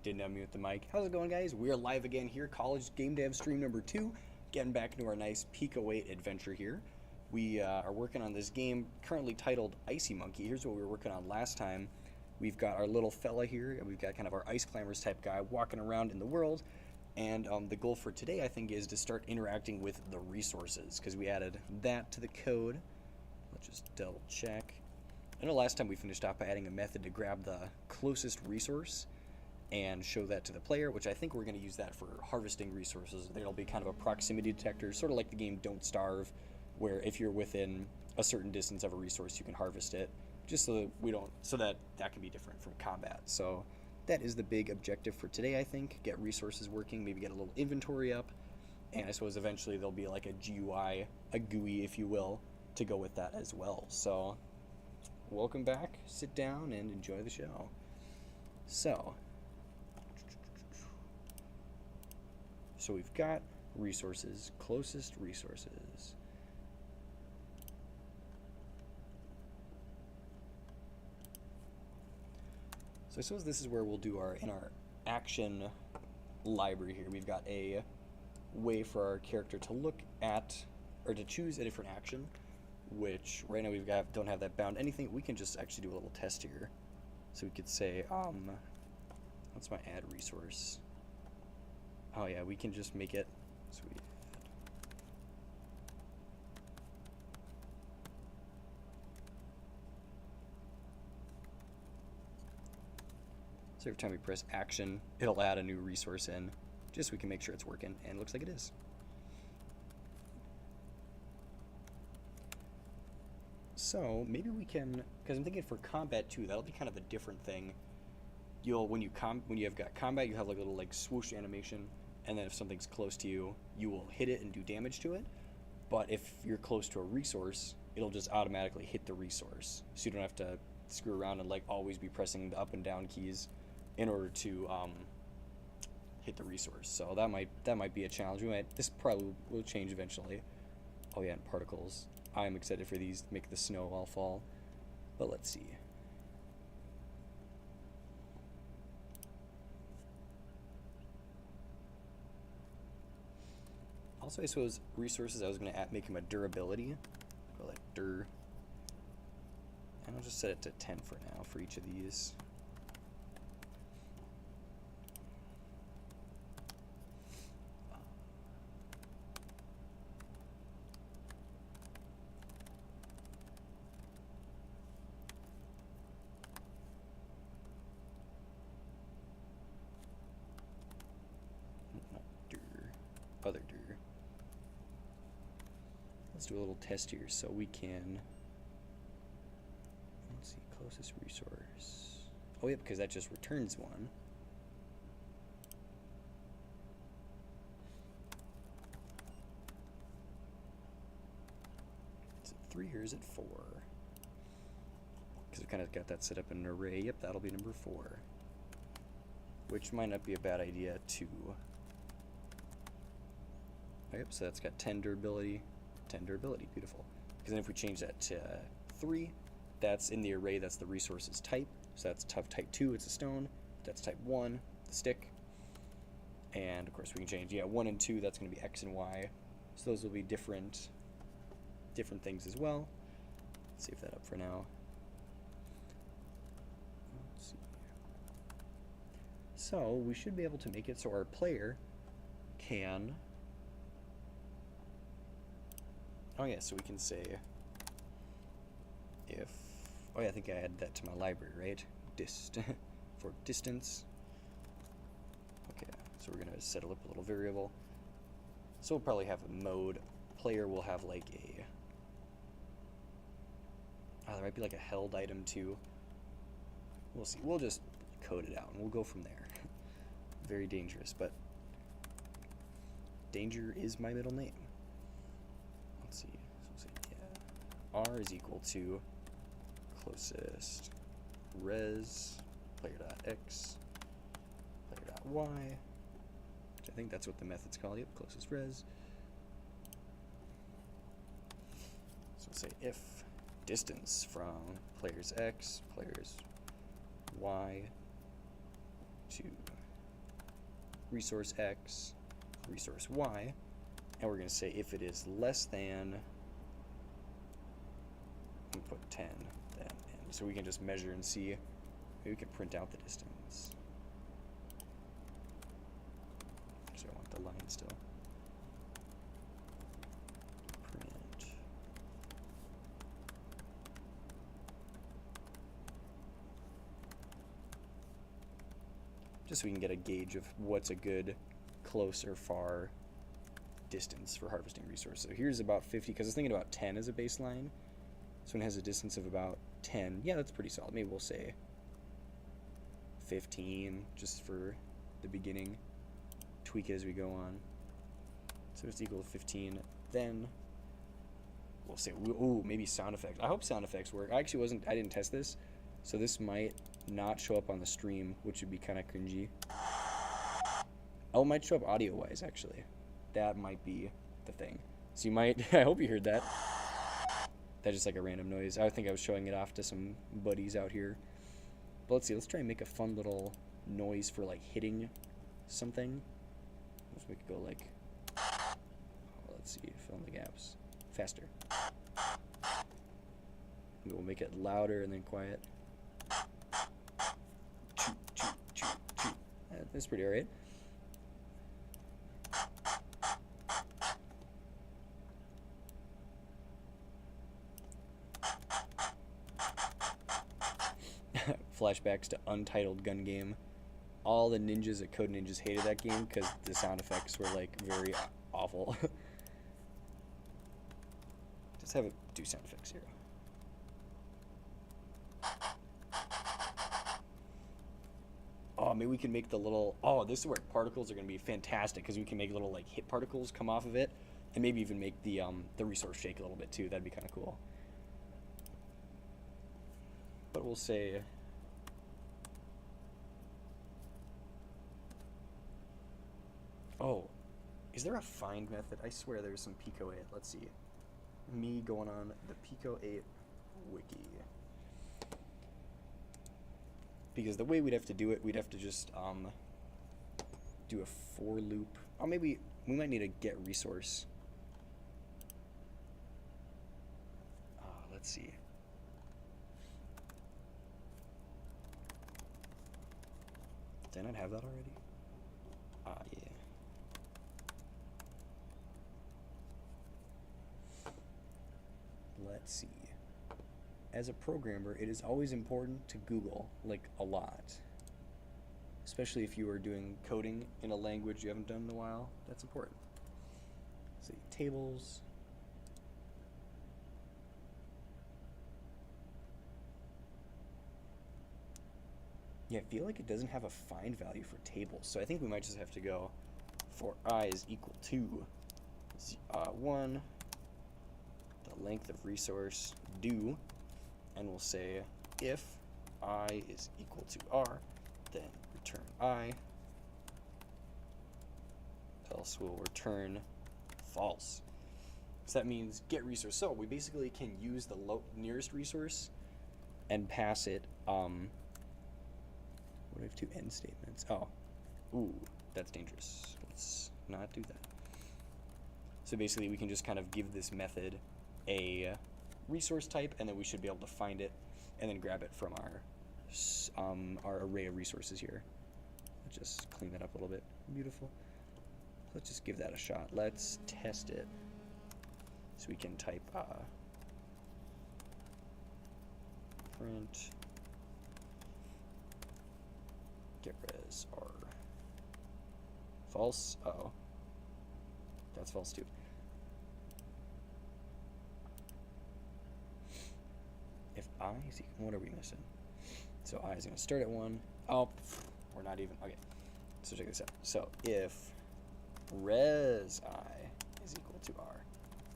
Didn't unmute the mic. How's it going, guys? We're live again here, College Game Dev stream number 2. Getting back into our nice Peak Await adventure here. We are working on this game currently titled Icy Monkey. Here's what we were working on last time. We've got our little fella here, and we've got kind of our ice climbers type guy walking around in the world. And the goal for today, I think, is to start interacting with the resources, because we added that to the code. Let's just double check. I know last time we finished off by adding a method to grab the closest resource and show that to the player, which I think we're going to use that for harvesting resources. It'll be kind of a proximity detector, sort of like the game Don't Starve, where if you're within a certain distance of a resource, you can harvest it, just so that that can be different from combat. So that is the big objective for today, I think. Get resources working, maybe get a little inventory up, and I suppose eventually there'll be like a GUI, a GUI, if you will, to go with that as well. So welcome back, sit down, and enjoy the show. So we've got resources, closest resources. So I suppose this is where we'll do in our action library here, we've got a way for our character to look at, or to choose a different action, which right now don't have that bound anything. We can just actually do a little test here. So we could say, what's my add resource? Oh yeah, we can just make it, sweet. So every time we press action, it'll add a new resource in, just so we can make sure it's working, and it looks like it is. So maybe we can, because I'm thinking for combat too, that'll be kind of a different thing. When you have got combat, you have like a little like swoosh animation, and then if something's close to you, you will hit it and do damage to it. But if you're close to a resource, it'll just automatically hit the resource, so you don't have to screw around and like always be pressing the up and down keys in order to hit the resource. So that might be a challenge. This probably will change eventually. Oh yeah, and particles. I'm excited for these to make the snow all fall. But let's see. Also, I suppose resources, I was going to make him a durability. Call that dur. And I'll just set it to 10 for now for each of these. Not dur, other dur. Let's do a little test here so we can, let's see, closest resource. Oh yeah, because that just returns one. Is it 3 or is it 4? Because we kind of got that set up in an array. Yep, that'll be number 4. Which might not be a bad idea too. Oh, yep, so that's got 10 durability. 10 durability, beautiful. Because then if we change that to 3, that's in the array, that's the resources type. So that's type 2, it's a stone. That's type 1, the stick. And of course we can change, 1 and 2, that's going to be X and Y. So those will be different things as well. Let's save that up for now. Let's see. So we should be able to make it so our player can, oh yeah, so we can say if, oh yeah, I think I added that to my library, right? For distance. Okay, so we're gonna set up a little variable. So we'll probably have a mode. Player will have like a, there might be like a held item too. We'll see. We'll just code it out and we'll go from there. Very dangerous, but danger is my middle name. Let's see. So we'll say, R is equal to closest res player.x player.y, which I think that's what the method's called. Yep, closest res. So we'll say if distance from players x, players y to resource X, resource Y, and we're going to say if it is less than, and put 10, then N. So we can just measure and see. Maybe we can print out the distance. So I want the line still. Print. Just so we can get a gauge of what's a good close or far distance for harvesting resources. So here's about 50, because I was thinking about 10 as a baseline. This one has a distance of about 10. Yeah, that's pretty solid. Maybe we'll say 15 just for the beginning. Tweak it as we go on. So it's equal to 15. Then we'll say, ooh, maybe sound effects. I hope sound effects work. I didn't test this, so this might not show up on the stream, which would be kind of cringy. Oh, it might show up audio-wise, actually. That might be the thing. So you might, I hope you heard that. That's just like a random noise. I think I was showing it off to some buddies out here. But let's see, let's try and make a fun little noise for like hitting something. Let's make it go like, let's see, fill in the gaps. Faster. We'll make it louder and then quiet. That's pretty alright. Flashbacks to Untitled Gun Game. All the ninjas at Code Ninjas hated that game because the sound effects were like very awful. Just have it do sound effects here. Oh, maybe we can make the little, oh, this is where particles are going to be fantastic, because we can make little like hit particles come off of it, and maybe even make the resource shake a little bit too. That'd be kind of cool. But we'll say, oh, is there a find method? I swear there's some Pico 8. Let's see. Me going on the Pico 8 wiki. Because the way we'd have to do it, we'd have to just do a for loop. Oh, maybe we might need a get resource. Let's see. Did I not have that already? Yeah. Let's see. As a programmer, it is always important to Google, like, a lot. Especially if you are doing coding in a language you haven't done in a while. That's important. Let's see, tables. Yeah, I feel like it doesn't have a find value for tables, so I think we might just have to go for I is equal to 1, the length of resource, do, and we'll say if I is equal to R, then return I, else we'll return false. So that means get resource. So we basically can use the nearest resource and pass it, what do we have two end statements? Oh, ooh, that's dangerous. Let's not do that. So basically we can just kind of give this method a resource type, and then we should be able to find it and then grab it from our array of resources here. Let's just clean that up a little bit. Beautiful. Let's just give that a shot. Let's test it. So we can type print get res R. False. Uh-oh. That's false too. If I is equal, what are we missing? So I is going to start at 1. Oh, we're not even. Okay. So check this out. So if res I is equal to R,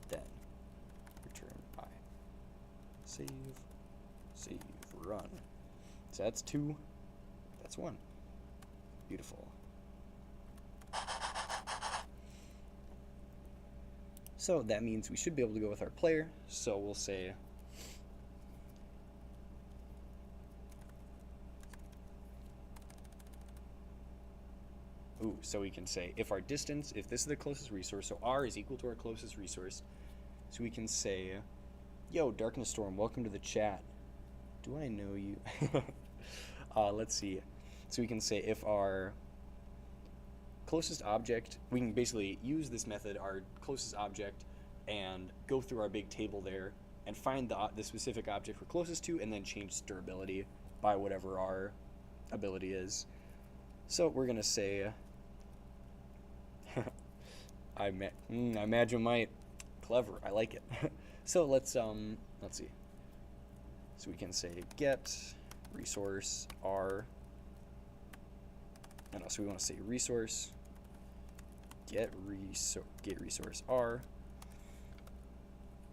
then return I. Save, run. So that's 2. That's 1. Beautiful. So that means we should be able to go with our player. So we'll say ooh, Ooh, so we can say if our distance, if this is the closest resource, so R is equal to our closest resource, so we can say, yo, Darkness Storm, welcome to the chat. Do I know you? Let's see. So we can say if our closest object, we can basically use this method, our closest object, and go through our big table there and find the specific object we're closest to, and then change its durability by whatever our ability is. So we're gonna say, I imagine might. Clever, I like it. So let's see. So we can say get resource R. No, so we want to say resource get resource R.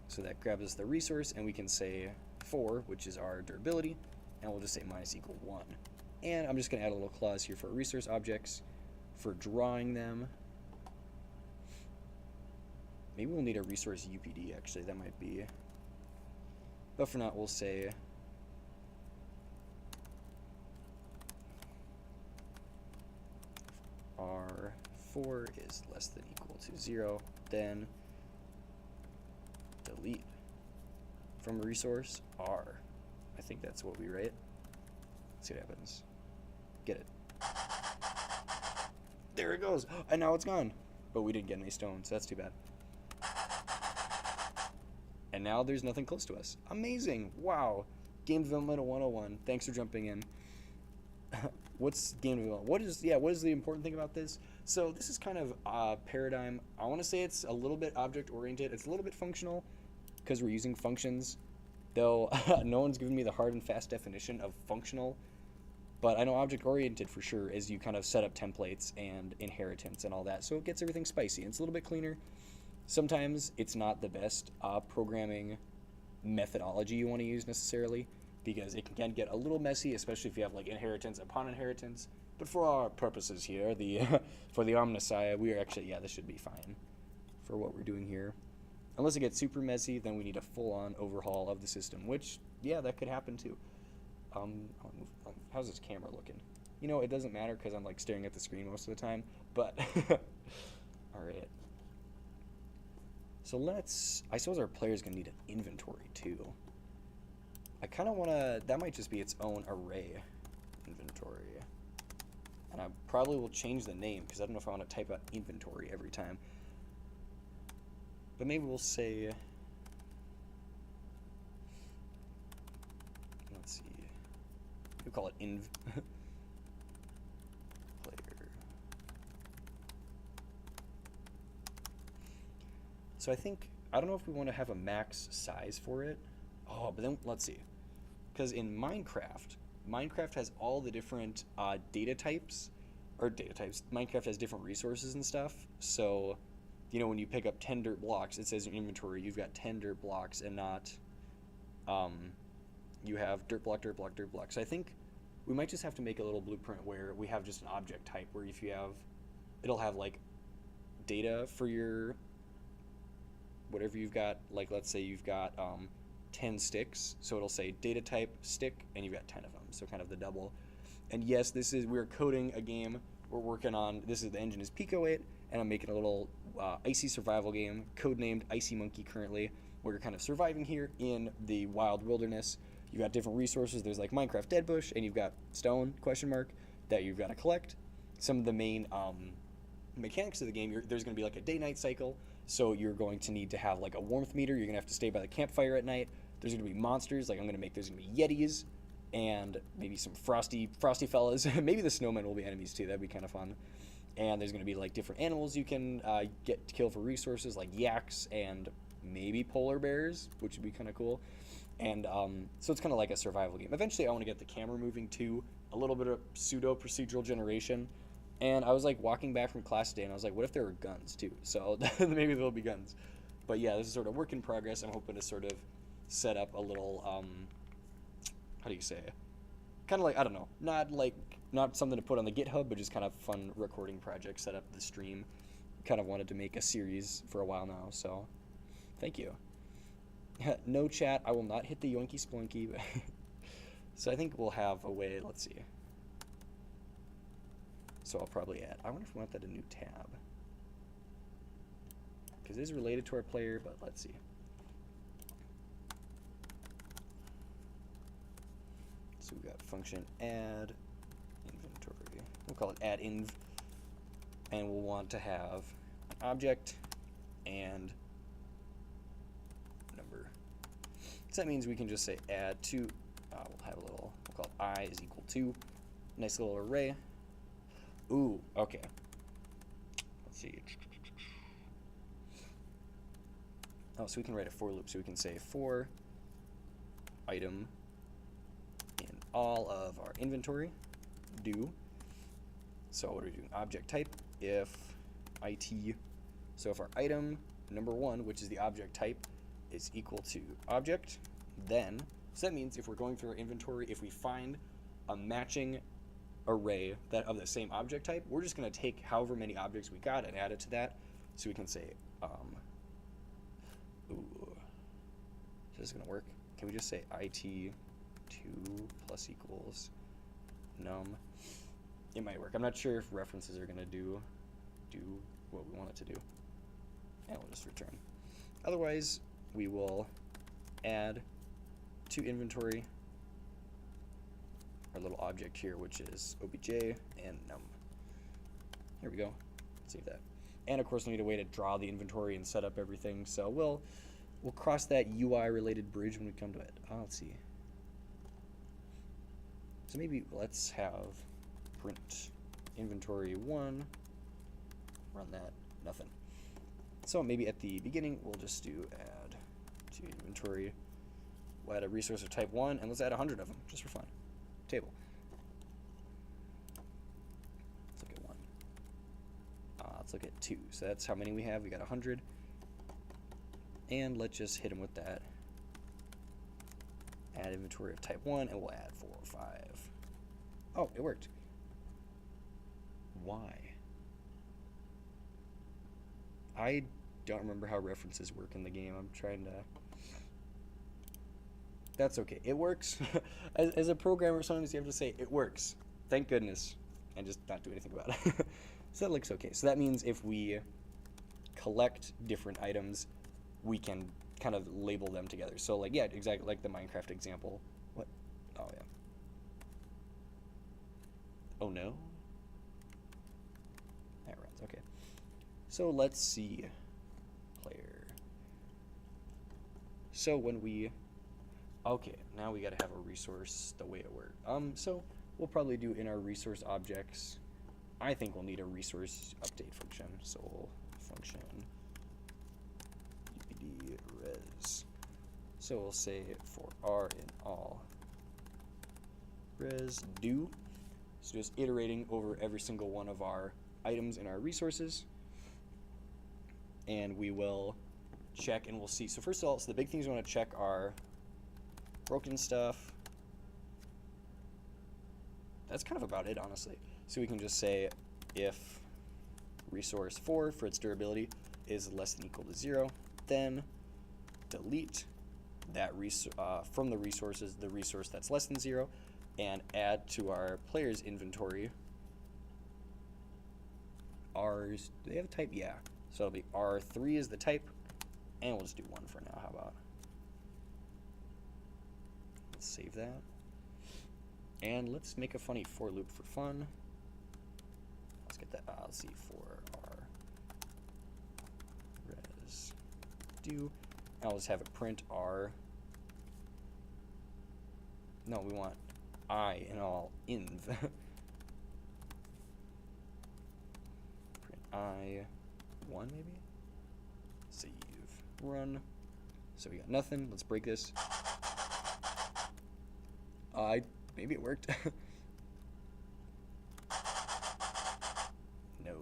So that grabs us the resource, and we can say 4, which is our durability, and we'll just say minus equal 1. And I'm just going to add a little clause here for resource objects for drawing them. Maybe we'll need a resource UPD, actually. That might be. But for now, we'll say R4 is less than equal to 0, then delete from resource R. I think that's what we write. Let's see what happens. Get it. There it goes. And now it's gone. But we didn't get any stones, so that's too bad. And now there's nothing close to us. Amazing. Wow. Game Development 101. Thanks for jumping in. What's game development? What is the important thing about this? So this is kind of a paradigm. I want to say it's a little bit object oriented. It's a little bit functional because we're using functions, though no one's given me the hard and fast definition of functional. But I know object oriented for sure as you kind of set up templates and inheritance and all that. So it gets everything spicy. And it's a little bit cleaner. Sometimes it's not the best programming methodology you want to use necessarily, because it can get a little messy, especially if you have like inheritance upon inheritance. But for our purposes here, for the Omnissiah, we are actually, this should be fine for what we're doing here. Unless it gets super messy, then we need a full-on overhaul of the system, which, that could happen too. How's this camera looking? It doesn't matter because I'm like staring at the screen most of the time, but all right. So I suppose our player's gonna need an inventory too. I kind of want to, that might just be its own array inventory. And I probably will change the name because I don't know if I want to type out inventory every time. But maybe we'll say, let's see, we'll call it inv player. So I don't know if we want to have a max size for it. Oh, but then let's see. Because in Minecraft has all the different data types. Minecraft has different resources and stuff. So, when you pick up 10 dirt blocks, it says in your inventory you've got 10 dirt blocks and not, you have dirt block, dirt block, dirt block. So I think we might just have to make a little blueprint where we have just an object type where if you have, it'll have like data for your, whatever you've got, like let's say you've got 10 sticks, so it'll say data type stick, and you've got 10 of them, so kind of the double. And yes, we're coding a game we're working on. The engine is Pico 8, and I'm making a little icy survival game, codenamed Icy Monkey currently, where you're kind of surviving here in the wild wilderness. You've got different resources. There's like Minecraft Dead Bush, and you've got stone, that you've got to collect. Some of the main mechanics of the game, there's going to be like a day-night cycle, so you're going to need to have like a warmth meter. You're going to have to stay by the campfire at night. There's going to be monsters, there's going to be Yetis, and maybe some frosty fellas. Maybe the snowmen will be enemies too, that'd be kind of fun. And there's going to be like different animals you can get to kill for resources, like yaks and maybe polar bears, which would be kind of cool. And so it's kind of like a survival game. Eventually I want to get the camera moving too, a little bit of pseudo procedural generation. And I was like walking back from class today and I was like, what if there were guns too? So maybe there'll be guns. But yeah, this is sort of work in progress. I'm hoping to sort of set up a little, how do you say, kind of like, I don't know, not something to put on the GitHub, but just kind of fun recording project, set up the stream. Kind of wanted to make a series for a while now, so thank you. No chat, I will not hit the yoinky splunky. So I think we'll have a way, let's see. So I'll probably add, I wonder if we want that a new tab. Because it is related to our player, but let's see. So we got function add inventory. We'll call it add inv. And we'll want to have an object and number. So that means we can just say add to, we'll have a little, we'll call it I is equal to, nice little array. Ooh, okay. Let's see. Oh, so we can write a for loop. So we can say for item in all of our inventory, do. So what are we doing? Object type if it. So if our item number 1, which is the object type, is equal to object, then, so that means if we're going through our inventory, if we find a matching array that of the same object type, we're just going to take however many objects we got and add it to that. So we can say, ooh, is this going to work? Can we just say it2 plus equals num? It might work. I'm not sure if references are going to do what we want it to do. And we'll just return. Otherwise, we will add to inventory our little object here, which is obj and num. Here we go. Save that. And of course, we need a way to draw the inventory and set up everything. So we'll cross that UI related bridge when we come to it. Let's see. So maybe let's have print inventory 1. Run that. Nothing. So maybe at the beginning we'll just do add to inventory. We'll add a resource of type 1, and let's add 100 of them just for fun. Table. Let's look at 1. Let's look at 2. So that's how many we have. We got 100. And let's just hit them with that. Add inventory of type 1, and we'll add 4 or 5. Oh, it worked. Why? I don't remember how references work in the game. I'm trying to... That's okay. It works. As a programmer, sometimes you have to say, it works. Thank goodness. And just not do anything about it. So that looks okay. So that means if we collect different items, we can kind of label them together. So like, yeah, exactly like the Minecraft example. What? Oh, yeah. Oh, no? That runs. Okay. So let's see. Player. So when we... Okay, now we gotta have a resource the way it works. So we'll probably do in our resource objects, I think we'll need a resource update function. So we'll function upd res. So we'll say for r in all res do. So just iterating over every single one of our items in our resources. And we will check and we'll see. So first of all, so the big things we want to check are broken stuff. That's kind of about it, honestly. So we can just say if resource 4 for its durability is less than or equal to 0, then delete that from the resources the resource that's less than 0 and add to our player's inventory R's. Do they have a type? Yeah. So it'll be R3 is the type, and we'll just do 1 for now. How about? Let's save that. And let's make a funny for loop for fun. Let's get that. Let's see, for R res do. I'll just have it print R. No, we want I in all inv. Print I1 maybe? Save. Run. So we got nothing. Let's break this. Maybe it worked. No.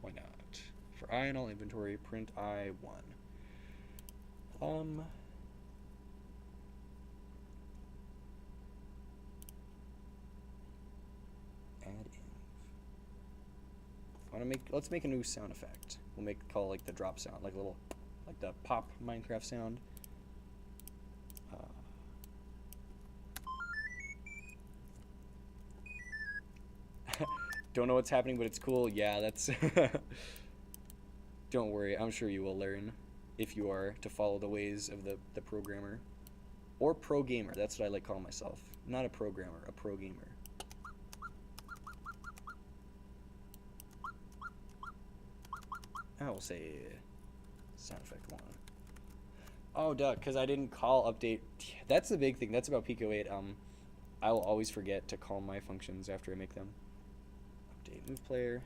Why not? For I in all inventory, print I1. Add inv. Let's make a new sound effect. We'll call like the drop sound, like the pop Minecraft sound. Don't know what's happening, but it's cool. Yeah, that's... Don't worry, I'm sure you will learn if you are to follow the ways of the programmer. Or pro gamer, that's what I like calling myself. Not a programmer, a pro gamer. I will say sound effect 1. Oh, duh, because I didn't call update. That's the big thing. That's about Pico 8. I will always forget to call my functions after I make them. Update move player.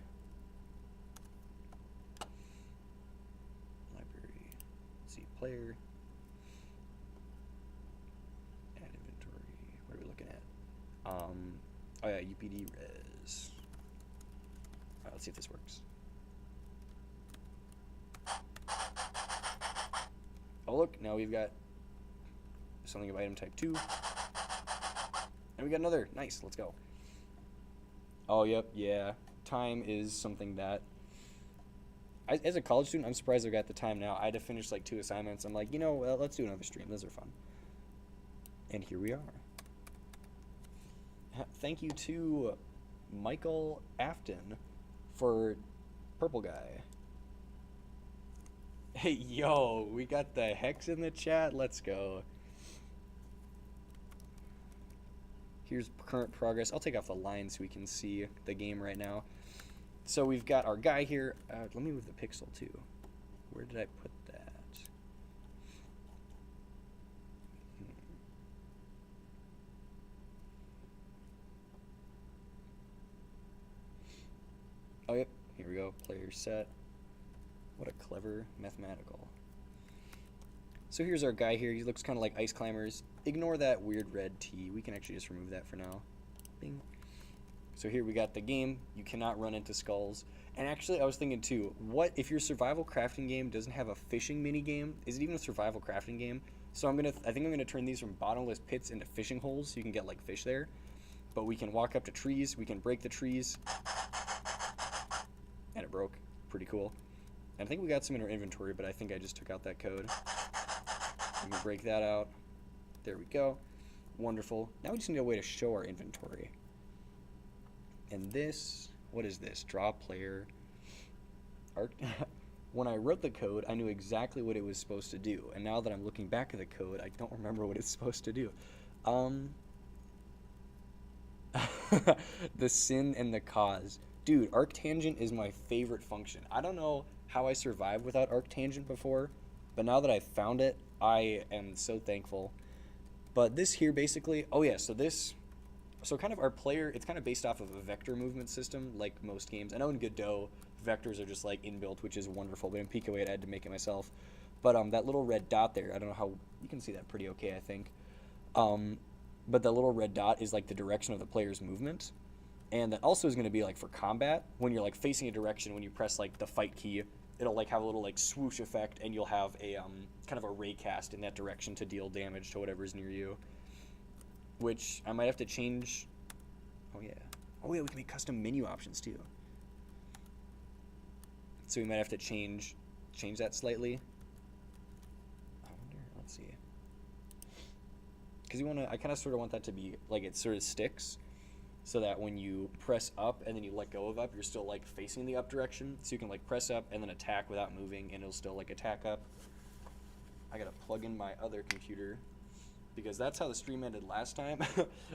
Library. See player. Add inventory. What are we looking at? Oh yeah, UPD res. Alright, let's see if this works. Oh look, now we've got something of item type 2. And we got another. Nice, let's go. Oh, yep, yeah. Time is something that... as a college student, I'm surprised I got the time now. I had to finish like 2 assignments. I'm like, you know, let's do another stream. Those are fun. And here we are. Thank you to Michael Afton for Purple Guy. Hey, yo, we got the Hex in the chat. Let's go. Here's current progress. I'll take off the line so we can see the game right now. So we've got our guy here. Let me move the pixel too. Where did I put that? Oh, yep. Here we go. Player set. What a clever mathematical. So here's our guy here. He looks kind of like Ice Climbers. Ignore that weird red T. We can actually just remove that for now. Bing. So here we got the game. You cannot run into skulls. And actually, I was thinking too, what if your survival crafting game doesn't have a fishing mini game? Is it even a survival crafting game? So I think I'm gonna turn these from bottomless pits into fishing holes so you can get like fish there. But we can walk up to trees. We can break the trees. And it broke. Pretty cool. And I think we got some in our inventory, but I think I just took out that code. We can break that out. There we go. Wonderful. Now we just need a way to show our inventory. And this, what is this? Draw player. Art. When I wrote the code, I knew exactly what it was supposed to do. And now that I'm looking back at the code, I don't remember what it's supposed to do. The sin and the cause. Dude, arctangent is my favorite function. I don't know how I survived without arctangent before, but now that I've found it, I am so thankful. But this here basically, oh yeah, so kind of our player, it's kind of based off of a vector movement system, like most games. I know in Godot, vectors are just like inbuilt, which is wonderful, but in Pico 8 I had to make it myself. But that little red dot there, I don't know how, you can see that pretty okay, I think. But the little red dot is like the direction of the player's movement. And that also is going to be like for combat, when you're like facing a direction, when you press like the fight key, it'll like have a little like swoosh effect, and you'll have a kind of a ray cast in that direction to deal damage to whatever's near you. Which I might have to change. Oh yeah, we can make custom menu options too. So we might have to change that slightly. I wonder. Let's see. Because I kind of sort of want that to be like it sort of sticks. So that when you press up and then you let go of up, you're still like facing the up direction. So you can like press up and then attack without moving, and it'll still like attack up. I gotta plug in my other computer because that's how the stream ended last time.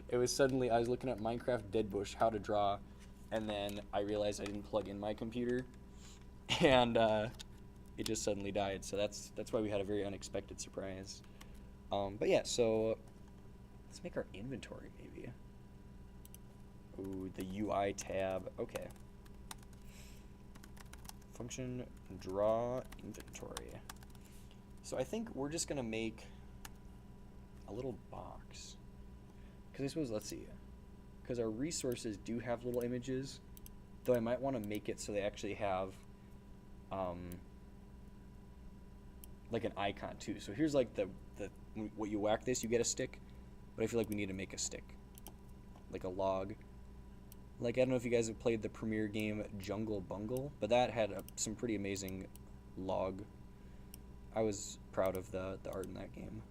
It was suddenly, I was looking at Minecraft Deadbush, how to draw, and then I realized I didn't plug in my computer, and it just suddenly died. So that's why we had a very unexpected surprise. But yeah, so let's make our inventory maybe. Ooh, the UI tab. Okay. Function draw inventory. So I think we're just gonna make a little box. Because I suppose, let's see. Because our resources do have little images, though I might want to make it so they actually have like an icon too. So here's like the what you whack this, you get a stick. But I feel like we need to make a stick, like a log. Like, I don't know if you guys have played the premier game Jungle Bungle, but that had some pretty amazing log. I was proud of the art in that game.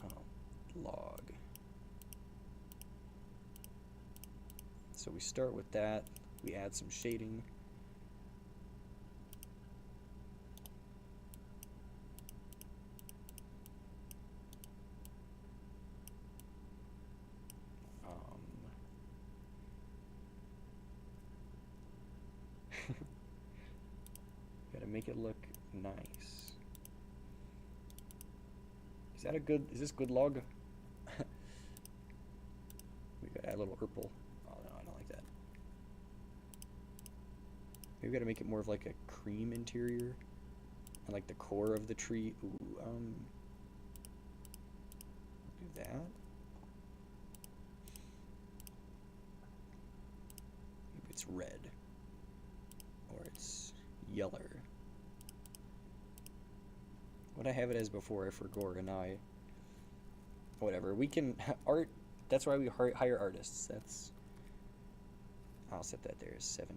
Oh, log. So we start with that. We add some shading. Gotta make it look nice. Is this good log? We gotta add a little purple. Oh no, I don't like that. Maybe we gotta make it more of like a cream interior. And like the core of the tree. Ooh, do that. Maybe it's red. Or it's yeller. What I have it as before, I forgot, and now whatever. We can art. That's why we hire artists. I'll set that there as 17.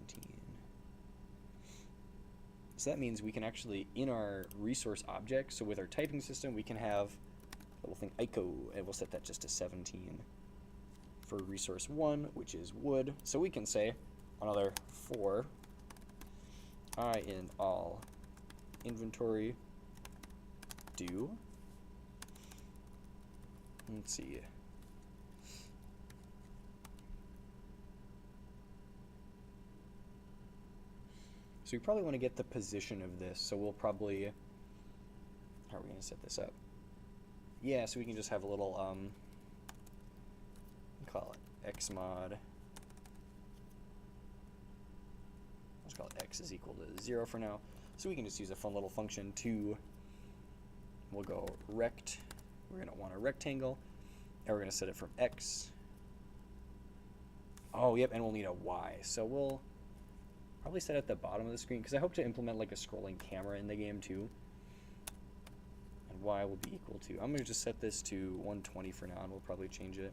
So that means we can actually, in our resource object, so with our typing system, we can have a little thing ICO, and we'll set that just to 17 for resource 1, which is wood. So we can say another 4 I in all inventory do. Let's see. So we probably want to get the position of this, so we'll probably, how are we going to set this up? Yeah, so we can just have a little, call it xmod. Let's call it x is equal to 0 for now. So we can just use a fun little function to, we'll go rect, we're going to want a rectangle, and we're going to set it from x. Oh, yep, and we'll need a y. So we'll probably set it at the bottom of the screen, because I hope to implement like a scrolling camera in the game too. And y will be equal to, I'm going to just set this to 120 for now, and we'll probably change it.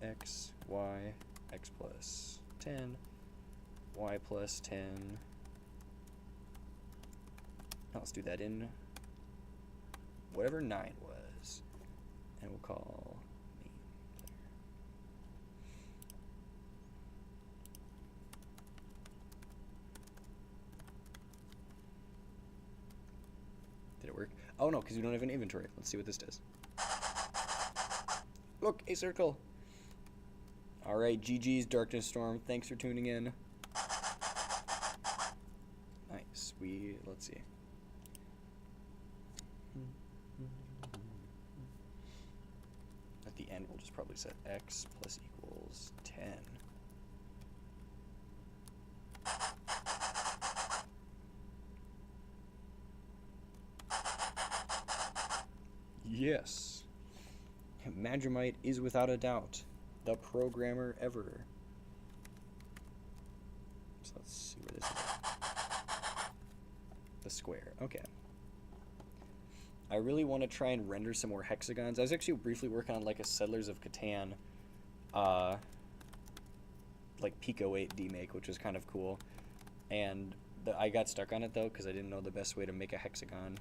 X, y, x plus 10, y plus 10. Now let's do that in whatever 9 was. And we'll call main player. Did it work? Oh no, because we don't have an inventory. Let's see what this does. Look, a circle. Alright, GG's Darkness Storm. Thanks for tuning in. Nice. Let's see. At the end, we'll just probably set x plus equals 10. Yes. Magramite is without a doubt the programmer ever. So let's see where this is at. The square. Okay. I really want to try and render some more hexagons. I was actually briefly working on like a Settlers of Catan like Pico 8 demake, which was kind of cool. And I got stuck on it though because I didn't know the best way to make a hexagon.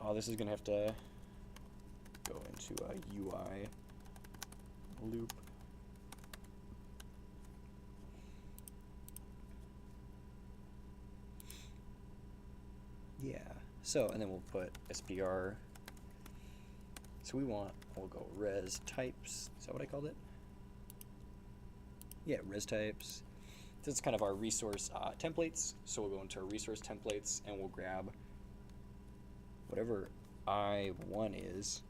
Oh, this is gonna have to go into a UI loop. Yeah, so, and then we'll put SPR. So we'll go res types. Is that what I called it? Yeah, res types. This is kind of our resource templates. So we'll go into our resource templates and we'll grab whatever I1 is,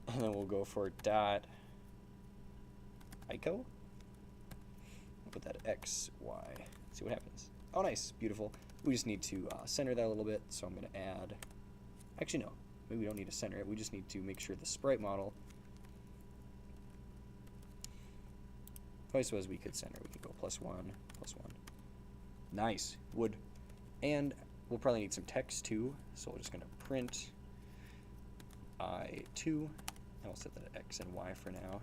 and then we'll go for dot ICO. We'll put that X, Y, see what happens. Oh, nice, beautiful. We just need to center that a little bit, so I'm going to add, actually no, maybe we don't need to center it, we just need to make sure the sprite model, if I suppose we could center, we could go +1, +1. Nice, wood. And we'll probably need some text too, so we're just going to print I2, and we'll set that at X and Y for now.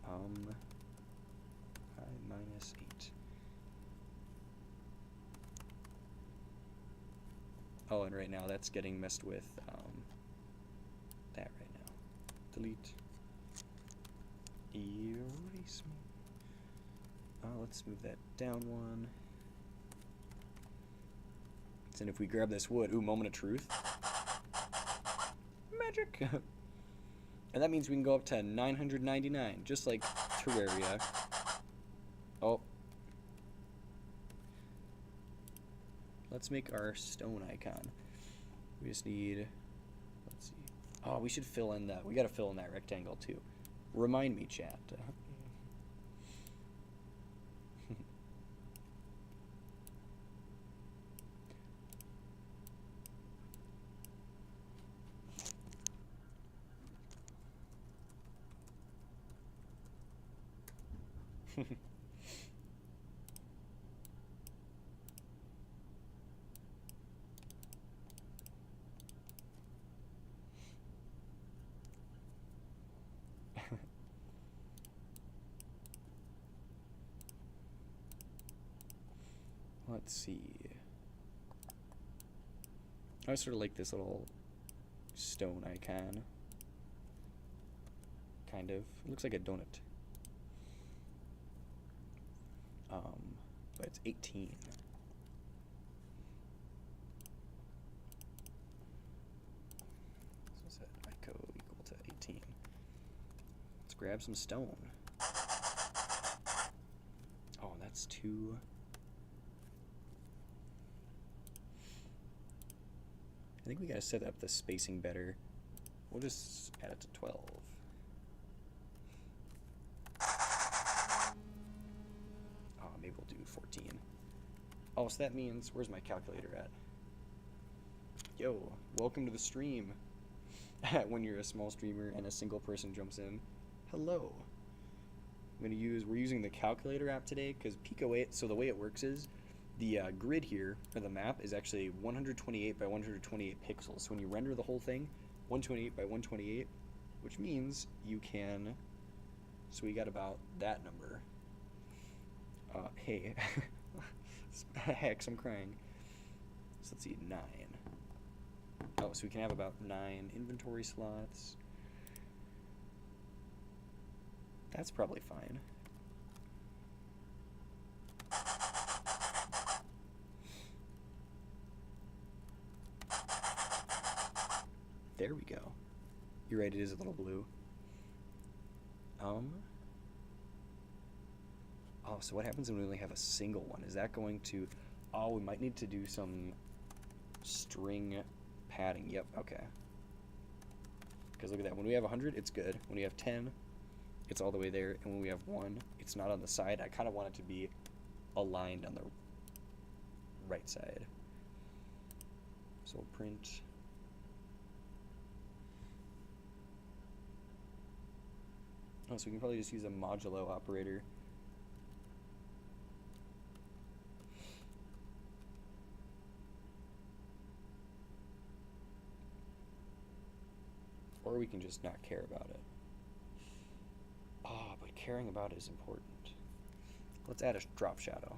I-8. Oh, and right now that's getting messed with. that right now. Delete. Erase. Let's move that down one. And if we grab this wood, ooh, moment of truth. Magic! And that means we can go up to 999, just like Terraria. Oh. Let's make our stone icon. We just need, let's see. Oh, we should fill in that. We gotta fill in that rectangle too. Remind me, chat. Let's see. I sort of like this little stone icon. Kind of. It looks like a donut. But it's 18. So set echo equal to 18. Let's grab some stone. Oh, that's 2. I think we gotta set up the spacing better. We'll just add it to 12. Oh, maybe we'll do 14. Oh, so that means, where's my calculator at? Yo, welcome to the stream. When you're a small streamer and a single person jumps in. Hello. We're using the calculator app today because Pico 8, so the way it works is, the grid here, or the map, is actually 128 by 128 pixels. So when you render the whole thing, 128 by 128, which means you can, so we got about that number. Hey, hex, I'm crying. So let's see, 9. Oh, so we can have about 9 inventory slots. That's probably fine. There we go. You're right, it is a little blue. Oh, so what happens when we only have a single one? Is that going to... Oh, we might need to do some string padding. Yep, okay. Because look at that. When we have 100, it's good. When we have 10, it's all the way there. And when we have 1, it's not on the side. I kind of want it to be aligned on the right side. So we'll print... Oh, so we can probably just use a modulo operator. Or we can just not care about it. Oh, but caring about it is important. Let's add a drop shadow.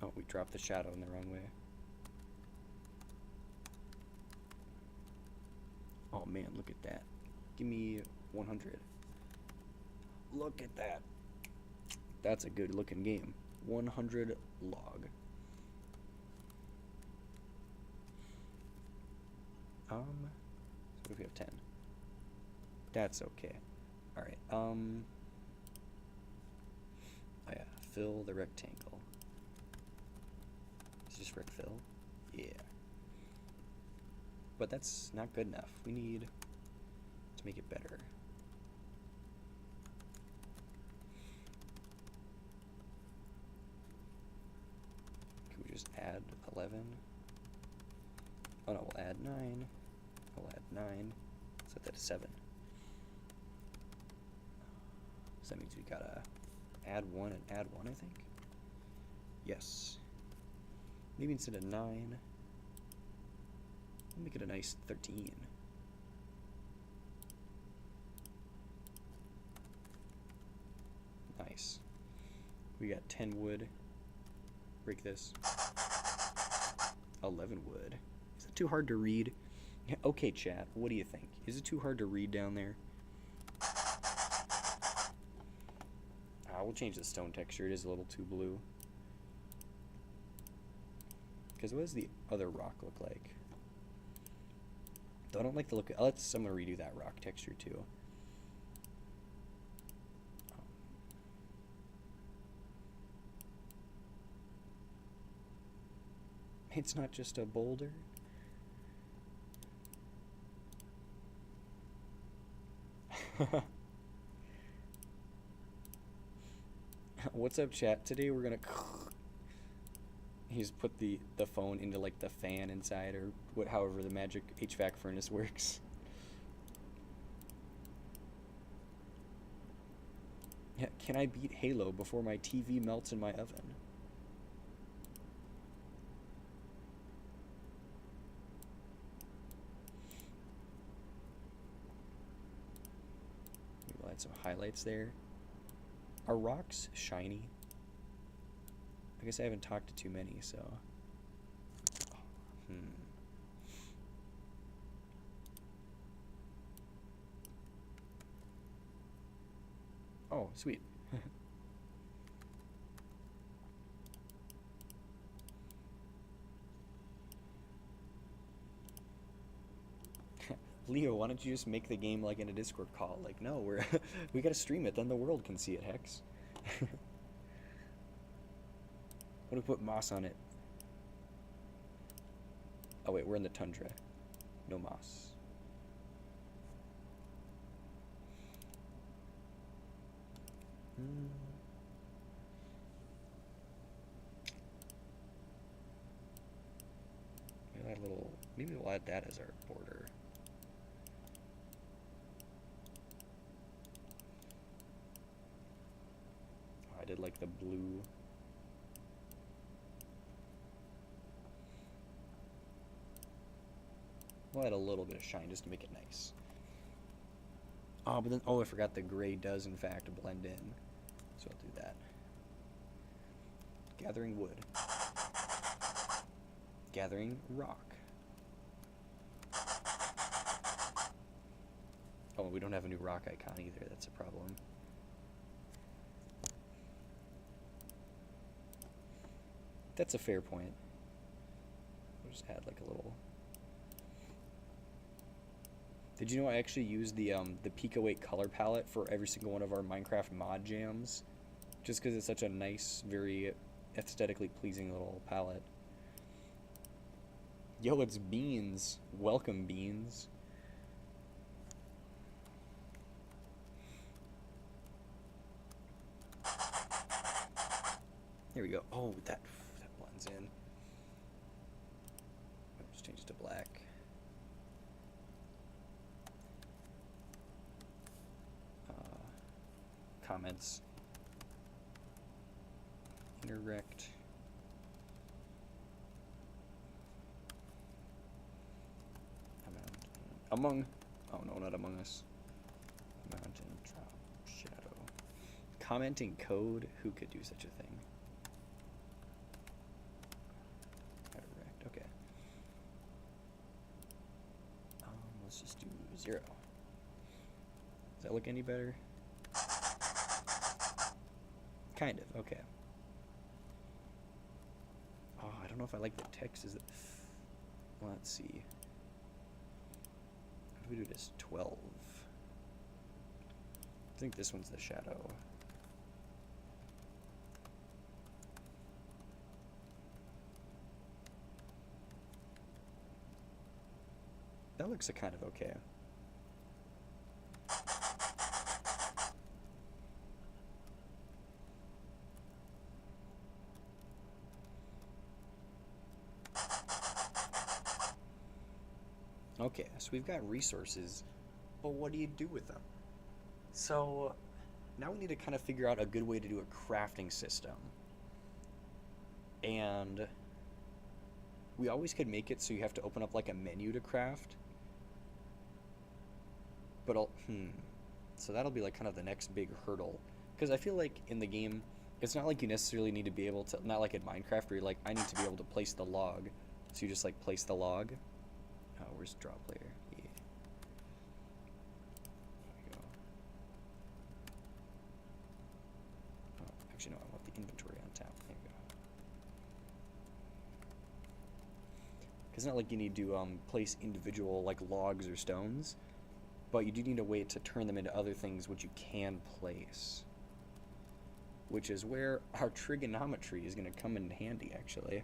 Oh, we dropped the shadow in the wrong way. Oh man, look at that. Give me 100. Look at that. That's a good looking game. 100 log. So what if we have 10? That's okay. Alright, oh yeah, fill the rectangle. Is this rec fill? Yeah. But that's not good enough. We need to make it better. Can we just add 11? Oh no, we'll add 9. We'll add 9. Set that to 7. So that means we gotta add 1 and add 1, I think? Yes. Maybe instead of 9, Make it a nice 13. Nice. We got 10 wood. Break this. 11 wood. Is that too hard to read? Yeah, okay, chat. What do you think? Is it too hard to read down there? We'll change the stone texture. It is a little too blue. Because what does the other rock look like? Though I don't like the look. I'm gonna redo that rock texture too. It's not just a boulder. What's up, chat? Today we're gonna he's put the phone into like the fan inside, or however the magic HVAC furnace works. Yeah, can I beat Halo before my TV melts in my oven? We'll add some highlights there. Are rocks shiny? I guess I haven't talked to too many, so. Oh, sweet. Leo, why don't you just make the game like in a Discord call? Like, no, we gotta stream it, then the world can see it, Hex. What if we put moss on it? Oh wait, we're in the tundra. No moss. Maybe we'll add that as our border. Oh, I did like the blue. We'll add a little bit of shine just to make it nice. Oh, but then, I forgot the gray does in fact blend in. So I'll do that. Gathering wood. Gathering rock. Oh, we don't have a new rock icon either. That's a problem. That's a fair point. We'll just add like a little. Did you know I actually used the Pico 8 color palette for every single one of our Minecraft mod jams? Just because it's such a nice, very aesthetically pleasing little palette. Yo, it's Beans. Welcome, Beans. There we go. Oh, that blends in. I'll just change it to black. Comments. Interact. Among. Oh no, not Among Us. Mountain drop shadow. Commenting code. Who could do such a thing? Interact. Okay. Let's just do 0. Does that look any better? Kind of, okay. Oh, I don't know if I like the text. Is it? Let's see. How do we do this? 12. I think this one's the shadow. That looks kind of okay. Okay, so we've got resources, but what do you do with them? So now we need to kind of figure out a good way to do a crafting system. And We always could make it so you have to open up like a menu to craft. But so that'll be like kind of the next big hurdle. Because I feel like in the game, it's not like you necessarily need to be able to, not like in Minecraft where you're like, I need to be able to place the log. So you just like place the log. Oh, where's draw player? Yeah. There we go. Oh, actually no, I want the inventory on top. There we go. Because it's not like you need to place individual like logs or stones, but you do need a way to turn them into other things which you can place. Which is where our trigonometry is going to come in handy, actually.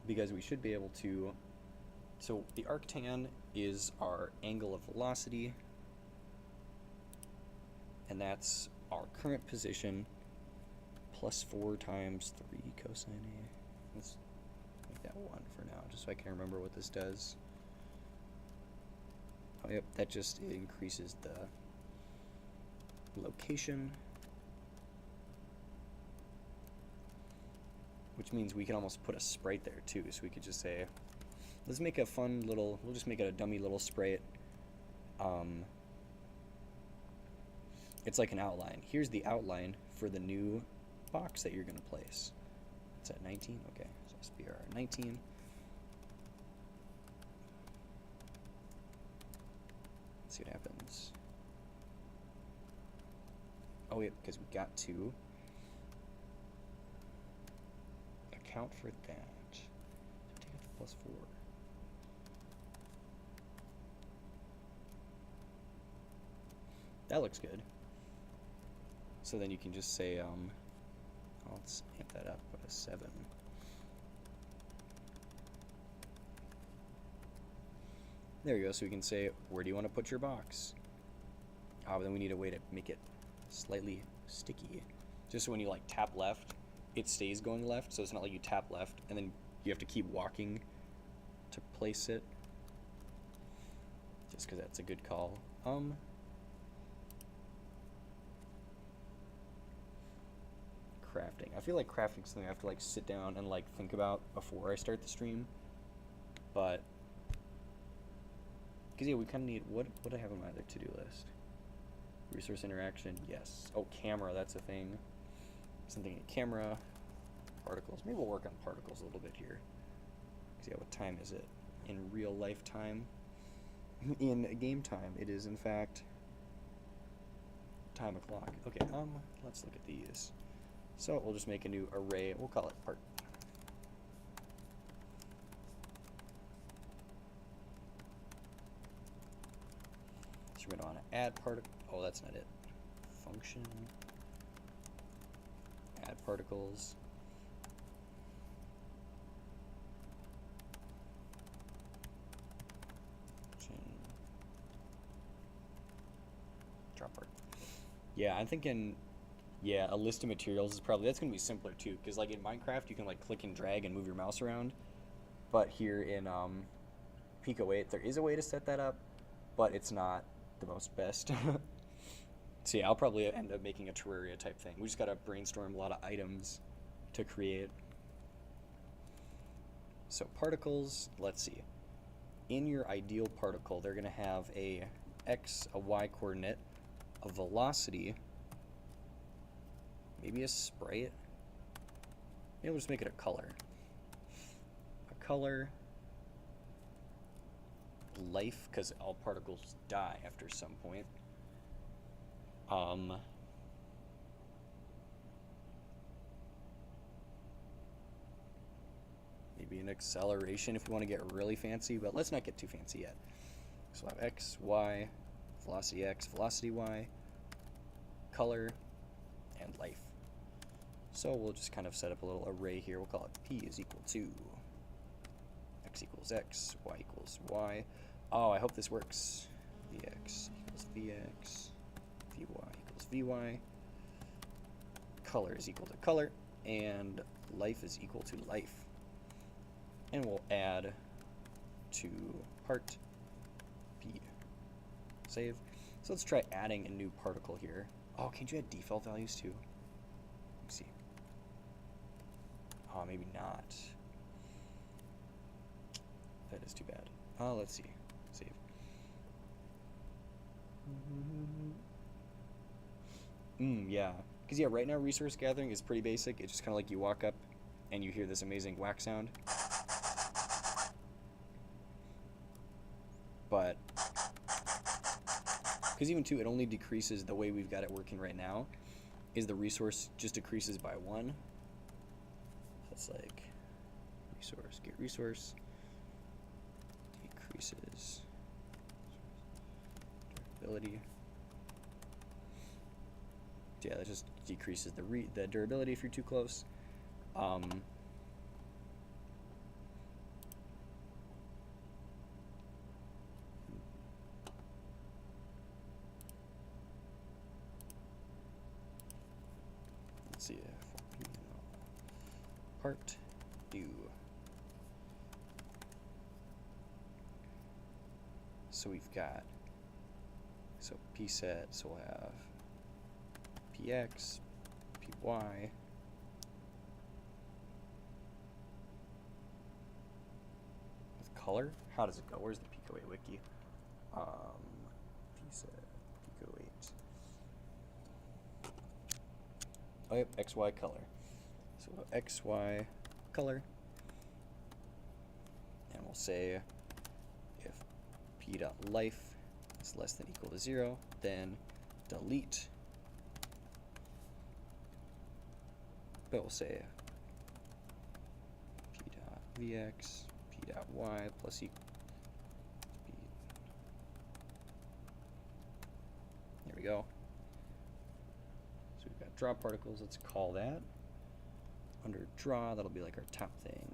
Because we should be able to... So the arctan is our angle of velocity. And that's our current position plus 4 times 3 cosine A. Let's make that 1 for now, just so I can remember what this does. Oh, yep, that just increases the location. Which means we can almost put a sprite there too, so we could just say, let's make a fun little, we'll just make it a dummy little sprite. It's like an outline. Here's the outline for the new box that you're going to place. It's at 19? Okay, so SBR 19. Let's see what happens. Oh, yeah, because we got to account for that. Take out the plus 4. That looks good. So then you can just say, let's amp that up with a 7. There you go, so we can say, where do you want to put your box? But then we need a way to make it slightly sticky. Just so when you like tap left, it stays going left, so it's not like you tap left and then you have to keep walking to place it. Just because that's a good call. Crafting. I feel like crafting is something I have to like sit down and like think about before I start the stream. But because yeah, we kind of need what I have on my other to-do list. Resource interaction, yes. Oh, camera, that's a thing. Something in camera. Particles. Maybe we'll work on particles a little bit here. Because yeah, what time is it? In real life time? In game time, it is in fact time o'clock. Okay, let's look at these. So we'll just make a new array. We'll call it part. So we're going to want to add particle. Oh, that's not it. Function. Add particles. Drop part. Yeah, I'm thinking. Yeah, a list of materials is probably, that's going to be simpler too, because like in Minecraft you can like click and drag and move your mouse around, but here in Pico 8 there is a way to set that up, but it's not the most best. So yeah, I'll probably end up making a Terraria type thing. We just got to brainstorm a lot of items to create. So particles, let's see. In your ideal particle, they're going to have a x, a y coordinate, a velocity, maybe a sprite. Maybe we'll just make it a color. A color. Life, because all particles die after some point. Maybe an acceleration if we want to get really fancy, but let's not get too fancy yet. So we'll have x, y, velocity x, velocity y, color, and life. So we'll just kind of set up a little array here. We'll call it p is equal to x equals x, y equals y. Oh, I hope this works. Vx equals vx, vy equals vy, color is equal to color, and life is equal to life. And we'll add to part p. Save. So let's try adding a new particle here. Oh, can't you add default values too? Let me see. Oh, maybe not. that is too bad. Let's see. Save. Yeah. Because, yeah, right now resource gathering is pretty basic. It's just kind of like you walk up and you hear this amazing whack sound. But, because even, too, it only decreases the way we've got it working right now, is the resource just decreases by 1. That's like resource, get resource, decreases durability. Yeah, that just decreases the durability if you're too close. Let's see, part do. So we've got, so p set, so we'll have px, py. With color? How does it go? Where's the Pico 8 wiki? P set, Pico 8. Oh, yep, XY color. So we'll go XY color. And we'll say if p.life is less than equal to 0, then delete. But we'll say p.vx, p.y plus equal. There we go. So we've got draw particles, let's call that. Under draw, that'll be like our top thing.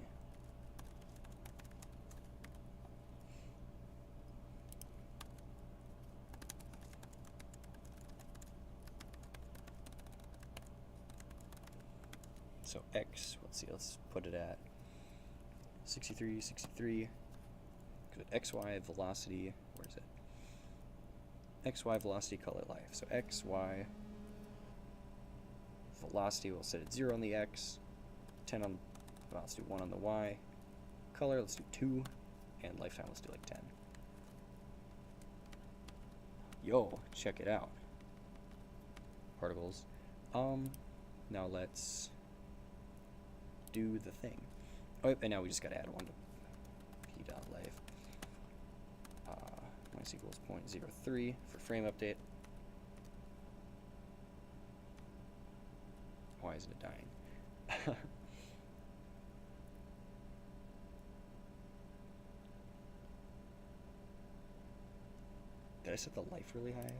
So x, let's see, let's put it at 63, 63. XY velocity, where is it? XY velocity color life. So XY velocity, we'll set it 0 on the X, 10 on, well, let's do 1 on the Y. Color, let's do 2, and lifetime, let's do like 10. Yo, check it out. Particles. Now let's do the thing. Oh, and now we just gotta add 1 to p.life. Minus equals 0.03 for frame update. Why isn't it dying? Did I set the life really high?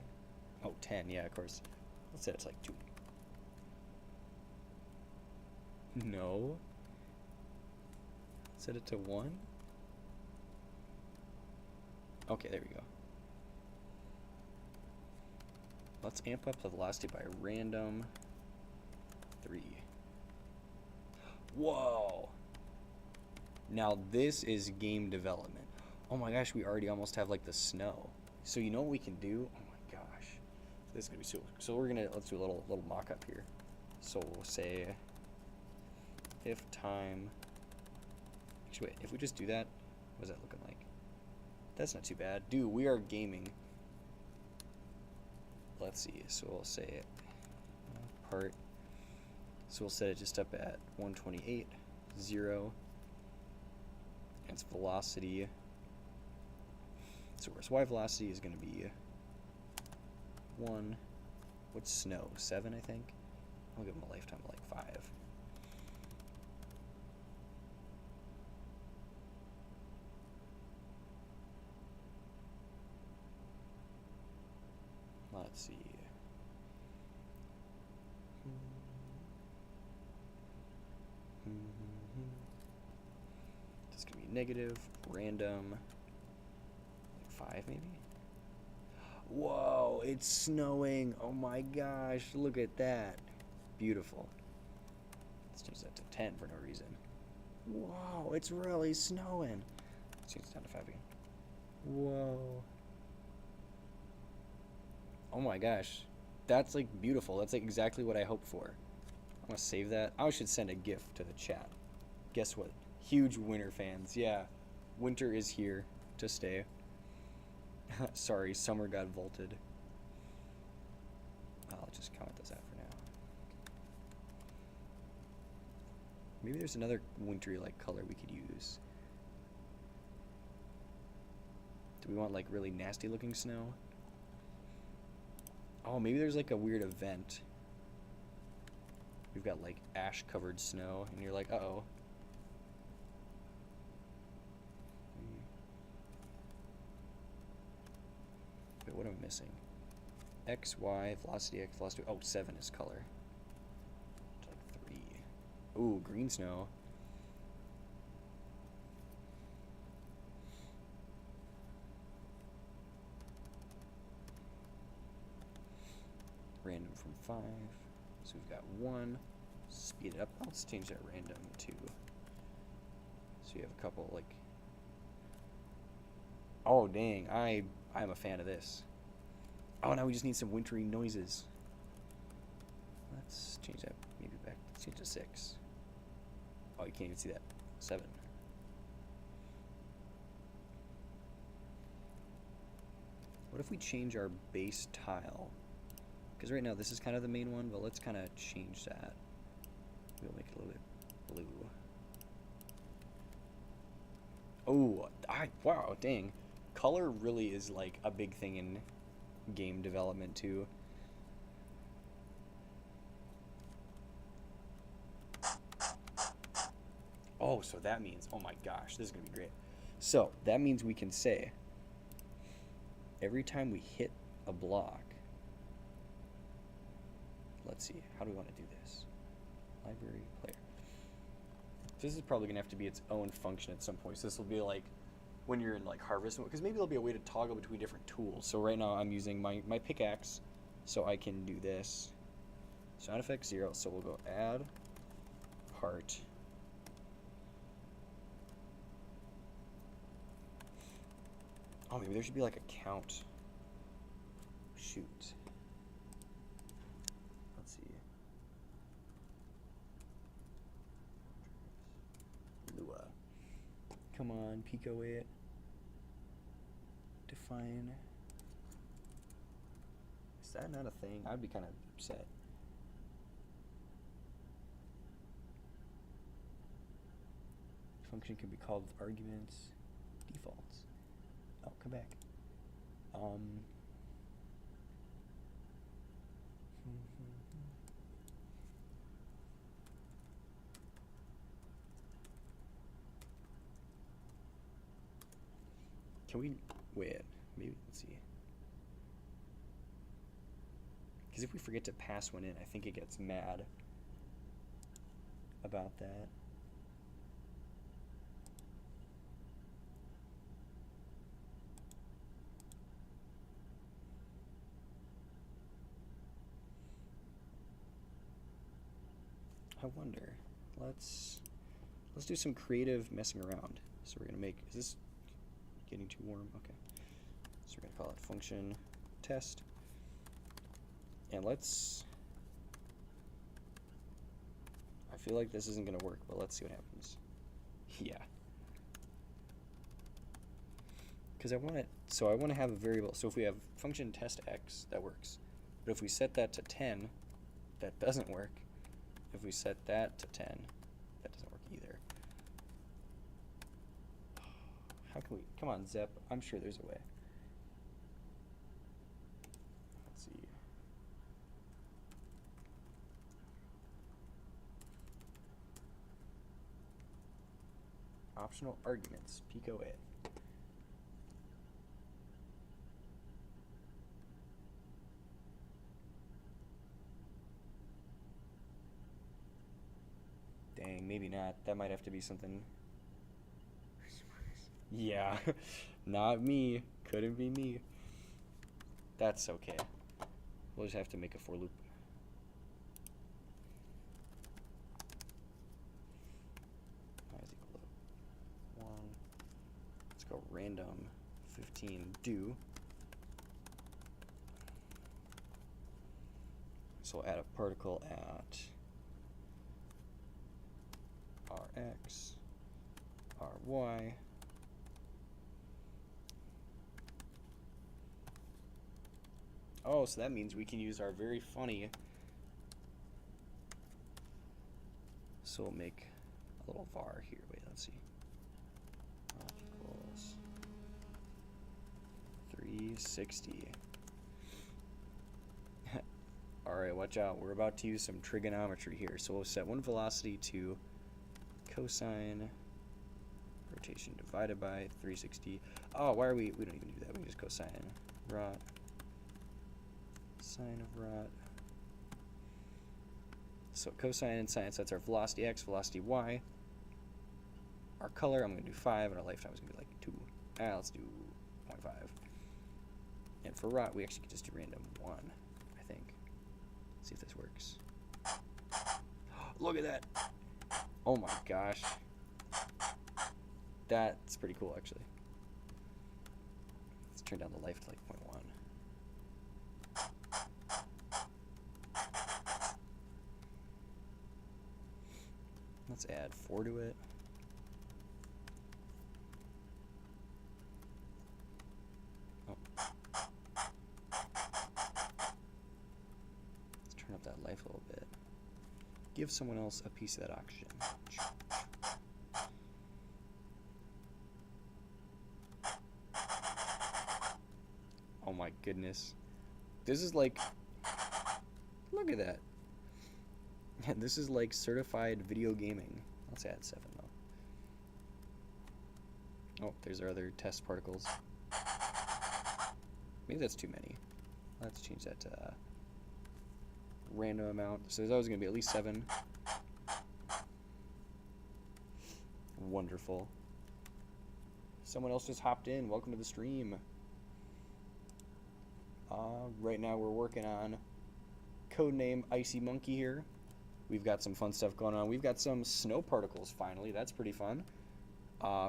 Oh, 10, yeah, of course. Let's say it's like 2. No. Set it to 1. Okay, there we go. Let's amp up the velocity by random 3. Whoa! Now this is game development. Oh my gosh, we already almost have like the snow. So you know what we can do? Oh my gosh. This is gonna be so we're gonna, let's do a little mock-up here. So we'll say if time, actually wait, if we just do that, what is that looking like? That's not too bad. Dude, we are gaming. Let's see, so we'll say part, so we'll set it just up at 128, 0, and its velocity, so where's Y velocity is going to be 1, what's snow, 7 I think? I'll give them a lifetime of like 5. Let's see. It's going to be negative, random, like 5 maybe? Whoa, it's snowing. Oh my gosh, look at that. Beautiful. Let's change that to 10 for no reason. Whoa, it's really snowing. Let's change it down to 5 again. Whoa. Oh my gosh, that's like beautiful. That's like exactly what I hoped for. I'm gonna save that. I should send a GIF to the chat. Guess what? Huge Winter fans. Yeah, Winter is here to stay. Sorry, summer got vaulted. I'll just comment this out for now. Maybe there's another wintry-like color we could use. Do we want like really nasty looking snow? Oh, maybe there's like a weird event. We've got like ash covered snow and you're like, uh-oh. Wait, what am I missing? X, Y, velocity X, velocity... Oh, 7 is color. Like 3. Ooh, green snow. Random from 5. So we've got 1. Speed it up. Let's change that random to... So you have a couple, like... Oh, dang. I'm a fan of this. Oh, now we just need some wintry noises. Let's change that maybe back. Let's change to 6. Oh, you can't even see that. 7. What if we change our base tile? Because right now this is kind of the main one, but let's kind of change that. We'll make it a little bit blue. Oh, wow, dang. Color really is like a big thing in game development too. Oh, so that means, oh my gosh, this is gonna be great. So that means we can say every time we hit a block, let's see, how do we want to do this? Library player. This is probably gonna have to be its own function at some point. So this will be like when you're in like harvest, because maybe there'll be a way to toggle between different tools. So right now I'm using my pickaxe, so I can do this. Sound effect 0, so we'll go add part. Oh, maybe there should be like a count. Shoot. Let's see. Lua. Come on, Pico it. Define. Is that not a thing? I'd be kind of upset. Function can be called with arguments. Defaults. Oh, come back. Can we wait? Maybe let's see. Because if we forget to pass one in, I think it gets mad about that. I wonder. Let's do some creative messing around. So we're gonna make, is this getting too warm? Okay. So we're gonna call it function test. And let's, I feel like this isn't gonna work, but let's see what happens. Yeah. Because I want it, so I want to have a variable, so if we have function test x, that works. But if we set that to 10, that doesn't work. If we set that to 10, that doesn't work either. How can we, come on, Zep, I'm sure there's a way. Let's see. Optional arguments, Pico it. Dang, maybe not. That might have to be something. Yeah, not me. Couldn't be me. That's okay. We'll just have to make a for loop. I is equal to 1. Let's go random 15 do. So we'll add a particle at Rx, Ry, Oh, so that means we can use our very funny. So we'll make a little var here. Wait, let's see. Equals 360. Alright, watch out. We're about to use some trigonometry here. So we'll set one velocity to cosine rotation divided by 360. Oh, why are we don't even do that. We just cosine rot. Sine of rot. So cosine and sine, so that's our velocity x, velocity y. Our color, I'm going to do 5, and our lifetime is going to be like 2. Let's do 0.5. And for rot, we actually could just do random 1, I think. Let's see if this works. Look at that! Oh my gosh. That's pretty cool, actually. Let's turn down the life to like 0.1. Let's add 4 to it. Oh. Let's turn up that life a little bit. Give someone else a piece of that oxygen. Oh my goodness. This is like... Look at that. Yeah, this is like certified video gaming. Let's add 7 though. Oh, there's our other test particles. Maybe that's too many. Let's change that to random amount. So there's always going to be at least 7. Wonderful. Someone else just hopped in. Welcome to the stream. Right now we're working on codename Icy Monkey here. We've got some fun stuff going on. We've got some snow particles finally. That's pretty fun.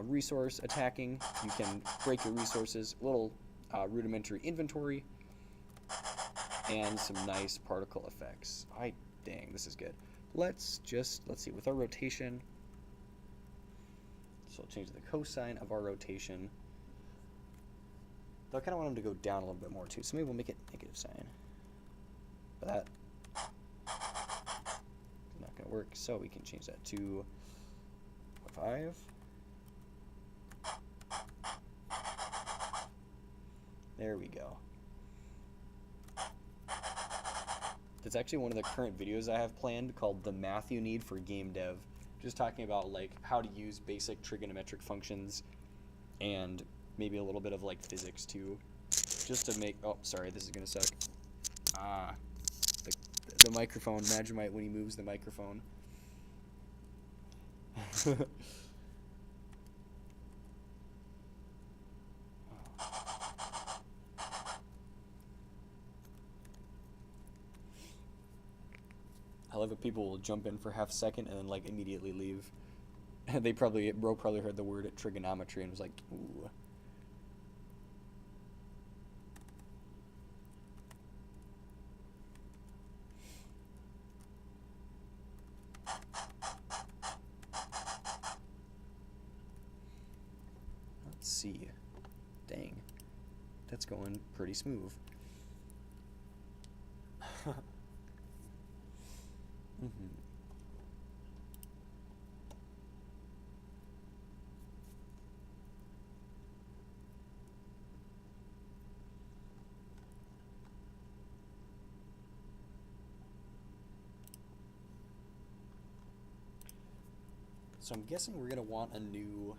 Resource attacking. You can break your resources. A little rudimentary inventory. And some nice particle effects. Dang, this is good. Let's see, with our rotation. So I'll change the cosine of our rotation. Though I kind of want them to go down a little bit more too. So maybe we'll make it negative sign. But that is not going to work. So we can change that to 5. There we go. That's actually one of the current videos I have planned called The Math You Need for Game Dev. Just talking about like how to use basic trigonometric functions and maybe a little bit of like physics too. Just to make, oh sorry, this is gonna suck. The microphone, Magimite when he moves the microphone. I love it. People will jump in for half a second and then like immediately leave. Bro probably heard the word trigonometry and was like, ooh. Let's see. Dang. That's going pretty smooth. So I'm guessing we're going to want a new...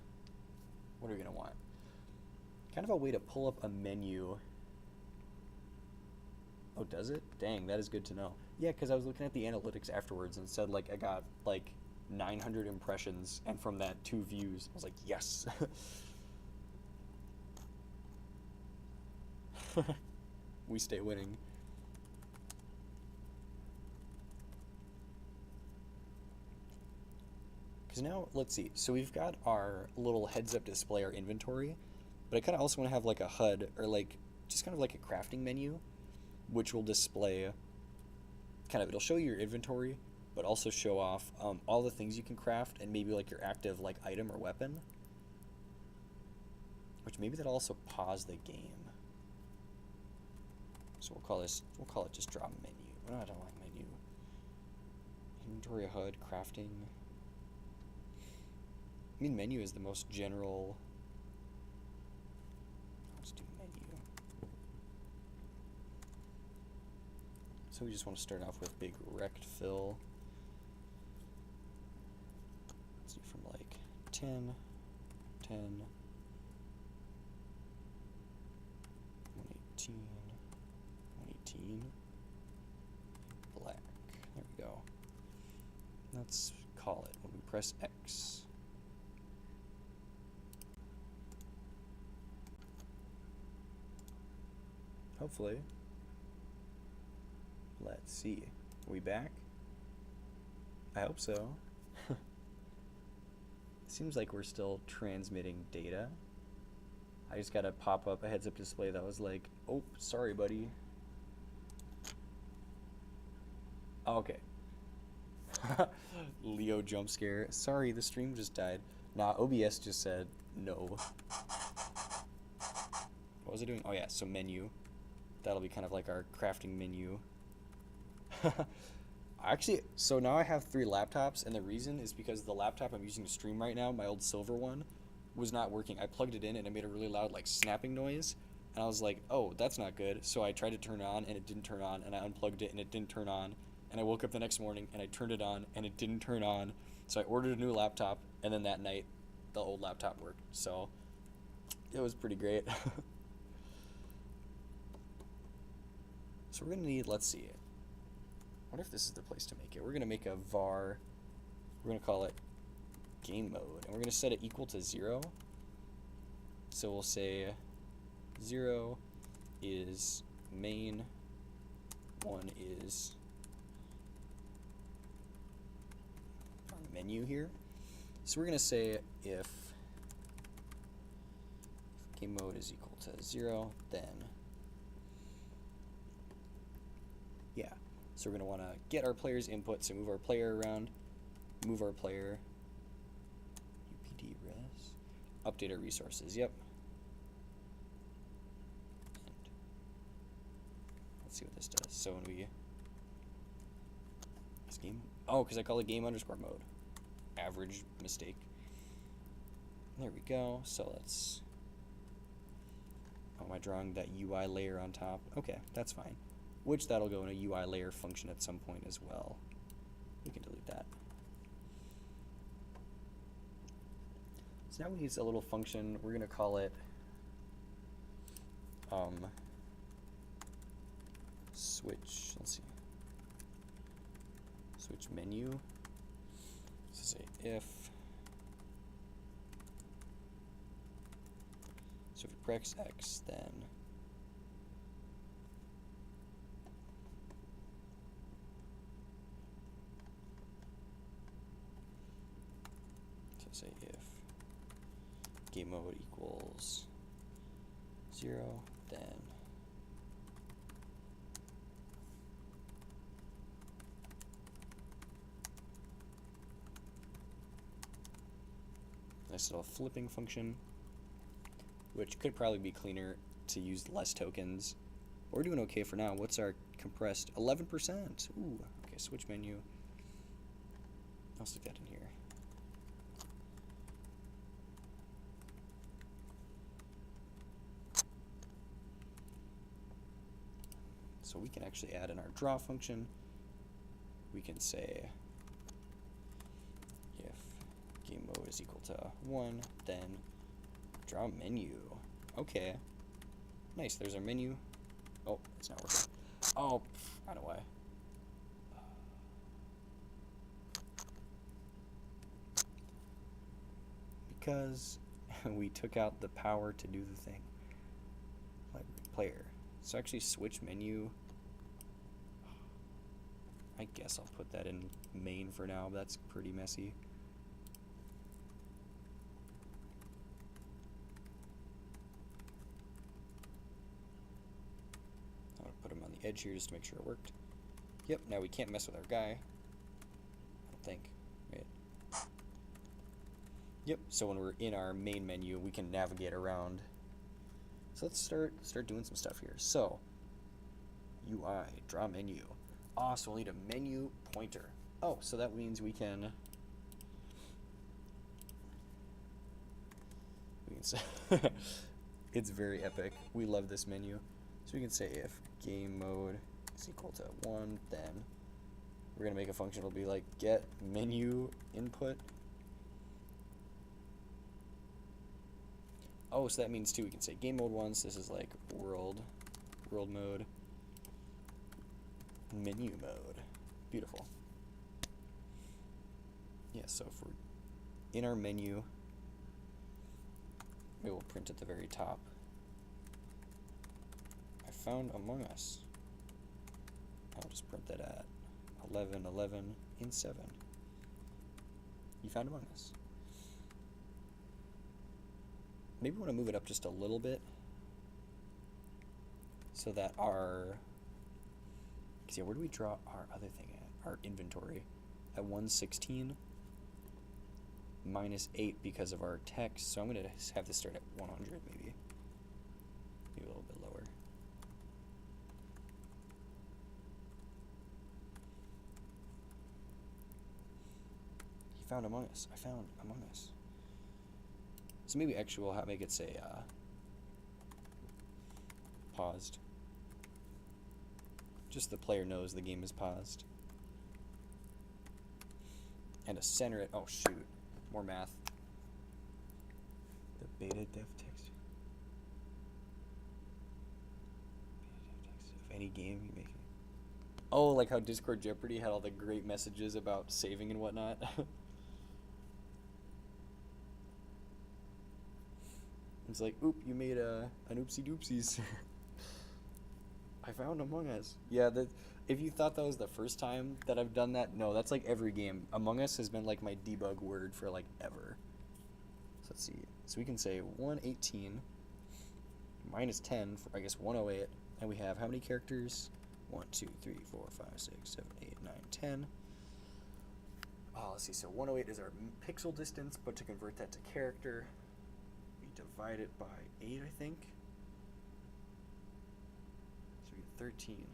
What are we going to want? Kind of a way to pull up a menu. Oh, does it? Dang, that is good to know. Yeah, because I was looking at the analytics afterwards and said, like, I got, like, 900 impressions, and from that, 2 views. I was like, yes! We stay winning. Because now, let's see. So we've got our little heads-up display, our inventory, but I kind of also want to have, like, a HUD, or, like, just kind of like a crafting menu, which will display it'll show you your inventory, but also show off all the things you can craft and maybe like your active like item or weapon, which maybe that'll also pause the game. So we'll call it just draw menu. No, I don't like menu. Inventory HUD, crafting. I mean, menu is the most general. Let's do menu. So we just want to start off with big rect fill. Let's do from like 10, 10, 118, 118, black. There we go. Let's call it when we press X. Hopefully. Let's see. Are we back? I hope so. Seems like we're still transmitting data. I just got a pop-up, a heads-up display that was like, oh, sorry, buddy. Okay. Leo jump scare. Sorry, the stream just died. Nah, OBS just said no. What was it doing? Oh yeah, so menu. That'll be kind of like our crafting menu. Actually, so now I have 3 laptops, and the reason is because the laptop I'm using to stream right now, my old silver one, was not working. I plugged it in and it made a really loud like snapping noise, and I was like, oh, that's not good. So I tried to turn it on and it didn't turn on, and I unplugged it and it didn't turn on, and I woke up the next morning and I turned it on and it didn't turn on. So I ordered a new laptop, and then that night the old laptop worked. So it was pretty great. So we're gonna need, let's see, what if this is the place to make it? We're gonna make a var, we're gonna call it game mode, and we're gonna set it equal to 0. So we'll say 0 is main, 1 is our menu here. So we're gonna say if game mode is equal to 0, then yeah. So we're going to want to get our player's input, so move our player around, move our player, UPD res, update our resources, yep. And let's see what this does. So when we, this game, oh, because I call it game underscore mode. Average mistake. There we go. So let's, oh, am I drawing that UI layer on top? Okay, that's fine. Which that'll go in a UI layer function at some point as well. We can delete that. So now we use a little function. We're gonna call it switch. Let's see. Switch menu. So say if. So if you press X, then say if game mode equals 0, then nice little flipping function, which could probably be cleaner to use less tokens. We're doing okay for now. What's our compressed? 11%. Ooh, okay, switch menu. I'll stick that in here. So we can actually add in our draw function. We can say if game mode is equal to 1, then draw menu. Okay. Nice, there's our menu. Oh, it's not working. Oh, I don't know why. Because we took out the power to do the thing. Like player. So actually switch menu. I guess I'll put that in main for now, but that's pretty messy. I'm gonna put him on the edge here just to make sure it worked. Yep, now we can't mess with our guy. I don't think. Right. Yep, so when we're in our main menu, we can navigate around. So let's start doing some stuff here. So UI, draw menu. Oh, so we'll need a menu pointer. Oh, so that means we can say it's very epic. We love this menu. So we can say if game mode is equal to 1, then we're gonna make a function. It'll be like get menu input. Oh, so that means too we can say game mode 1. So this is like world mode, menu mode. Beautiful. Yeah. So if we're in our menu, we will print at the very top. I found Among Us. I'll just print that at 11, 11, in 7. You found Among Us. Maybe we want to move it up just a little bit so that our, because yeah, where do we draw our other thing at? Our inventory at 116 minus 8 because of our text. So I'm going to have this start at 100 maybe. Maybe a little bit lower. He found Among Us. I found Among Us. So maybe actually we'll make it say paused. Just the player knows the game is paused. And to center it, oh shoot, more math. The beta dev text. Of any game you make. Oh, like how Discord Jeopardy had all the great messages about saving and whatnot. It's like, oop, you made an oopsie doopsies. I found Among Us. Yeah, if you thought that was the first time that I've done that, no, that's like every game. Among Us has been like my debug word for like ever. So let's see. So we can say 118 minus 10 for, I guess, 108. And we have how many characters? 1, 2, 3, 4, 5, 6, 7, 8, 9, 10. Oh, let's see. So 108 is our pixel distance, but to convert that to character, we divide it by 8, I think. So we get 13.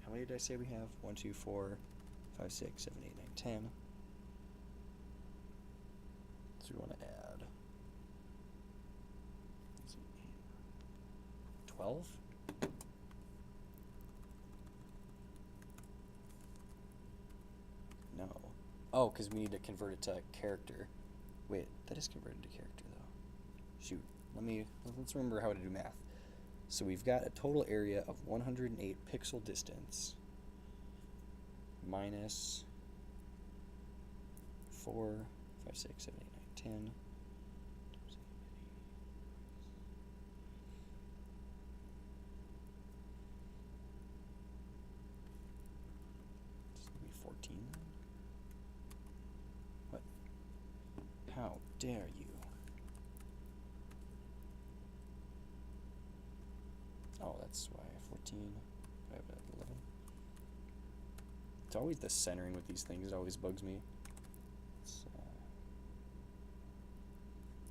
How many did I say we have? 1, 2, 4, 5, 6, 7, 8, 9, 10. So we want to add 12? No. Oh, because we need to convert it to character. Wait, that is converted to character though. Shoot. Let's remember how to do math. So we've got a total area of 108 pixel distance minus 4, 5, 6, 7, 8, 9, 10. It's gonna be 14 then? What? How dare you? Oh, that's why 14. I have 11. It's always the centering with these things. It always bugs me.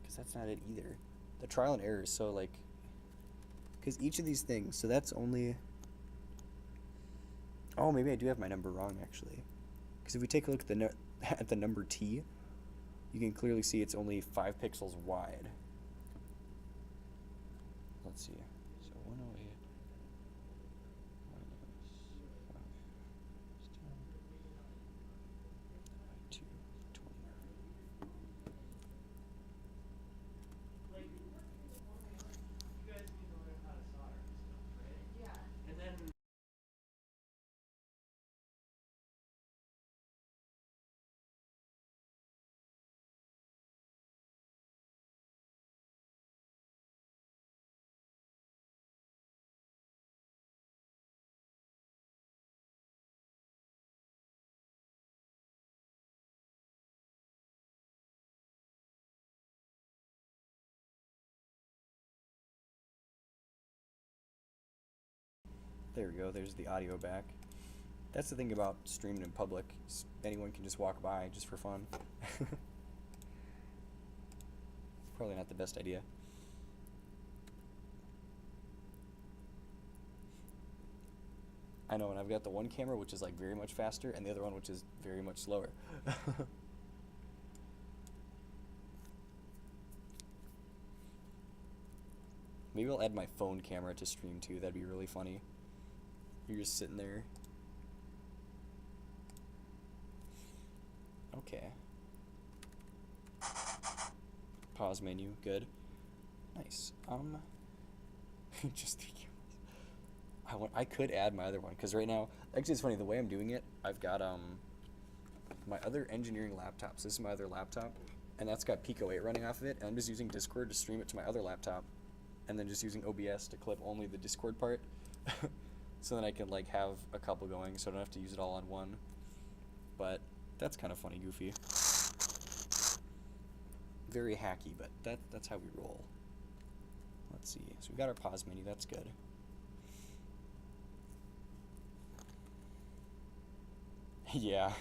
Because that's not it either. The trial and error is so like. Because each of these things, so that's only. Oh, maybe I do have my number wrong actually. Because if we take a look at at the number t, you can clearly see it's only 5 pixels wide. Let's see. So 108 minus 5 is 10 by 2, 29. There we go, there's the audio back. That's the thing about streaming in public. Anyone can just walk by just for fun. Probably not the best idea. I know, and I've got the one camera which is like very much faster, and the other one which is very much slower. Maybe I'll add my phone camera to stream too. That'd be really funny. You're just sitting there. Okay. Pause menu, good. Nice. Just the cameras. I could add my other one, because right now, actually it's funny, the way I'm doing it, I've got my other engineering laptops. This is my other laptop, and that's got Pico 8 running off of it, and I'm just using Discord to stream it to my other laptop, and then just using OBS to clip only the Discord part. So then I can like have a couple going, so I don't have to use it all on one. But that's kind of funny, goofy. Very hacky, but that's how we roll. Let's see. So we got our pause menu. That's good. Yeah.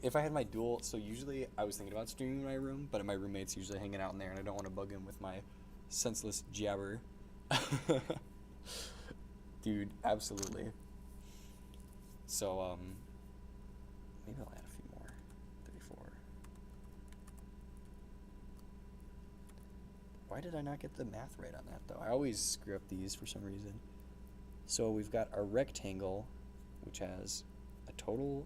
If I had my dual, so usually I was thinking about streaming in my room, but my roommate's usually hanging out in there, and I don't want to bug him with my senseless jabber. Dude, absolutely. So, maybe I'll add a few more. 34. Why did I not get the math right on that, though? I always screw up these for some reason. So we've got a rectangle, which has a total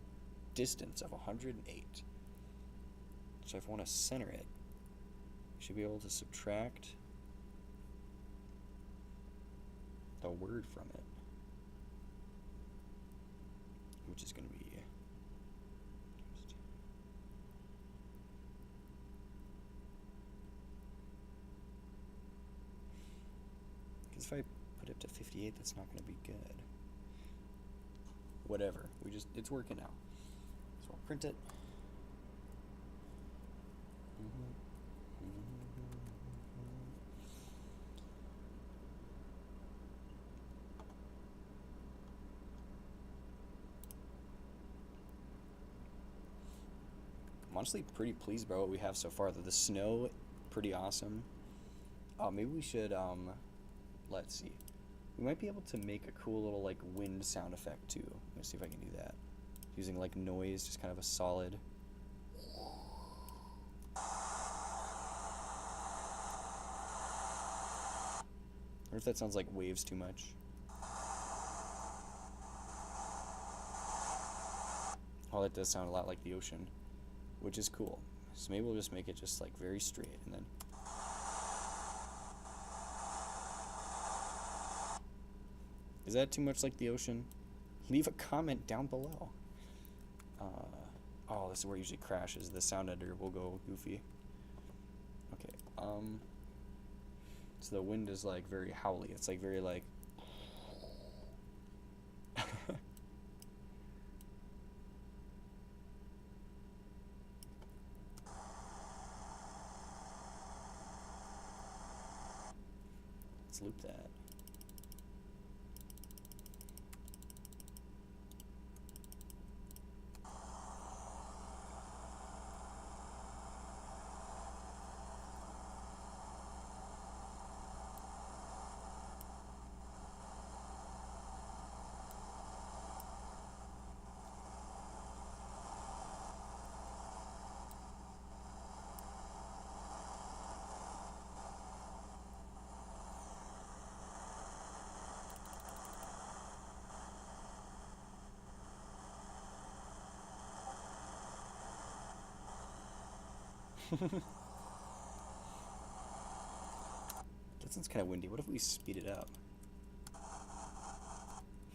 distance of 108. So if I want to center it, I should be able to subtract the word from it, which is going to be because if I put it to 58, that's not going to be good. Whatever, it's working now. So I'll print it. I'm honestly pretty pleased by what we have so far. The snow, pretty awesome. Maybe we should, let's see. We might be able to make a cool little like wind sound effect too. Let's see if I can do that. Using like noise, just kind of a solid. Or if that sounds like waves too much. Oh, that does sound a lot like the ocean, which is cool. So maybe we'll just make it just like very straight, and then is that too much like the ocean? Leave a comment down below. Oh, this is where it usually crashes. The sound editor will go goofy. Okay, so the wind is like very howly. It's like very like let's loop that. That sounds kind of windy. What if we speed it up?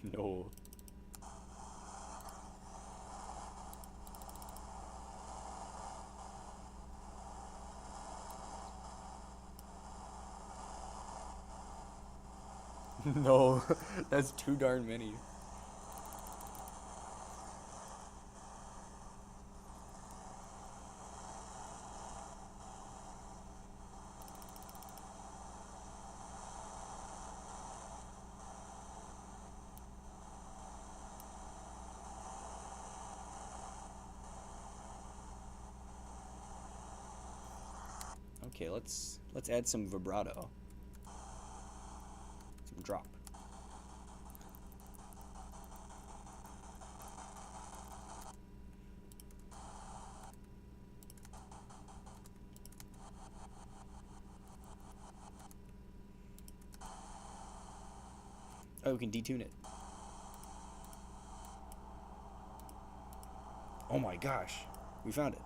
No. No, that's too darn many. Okay, let's add some vibrato. Some drop. Oh, we can detune it. Oh my gosh. We found it.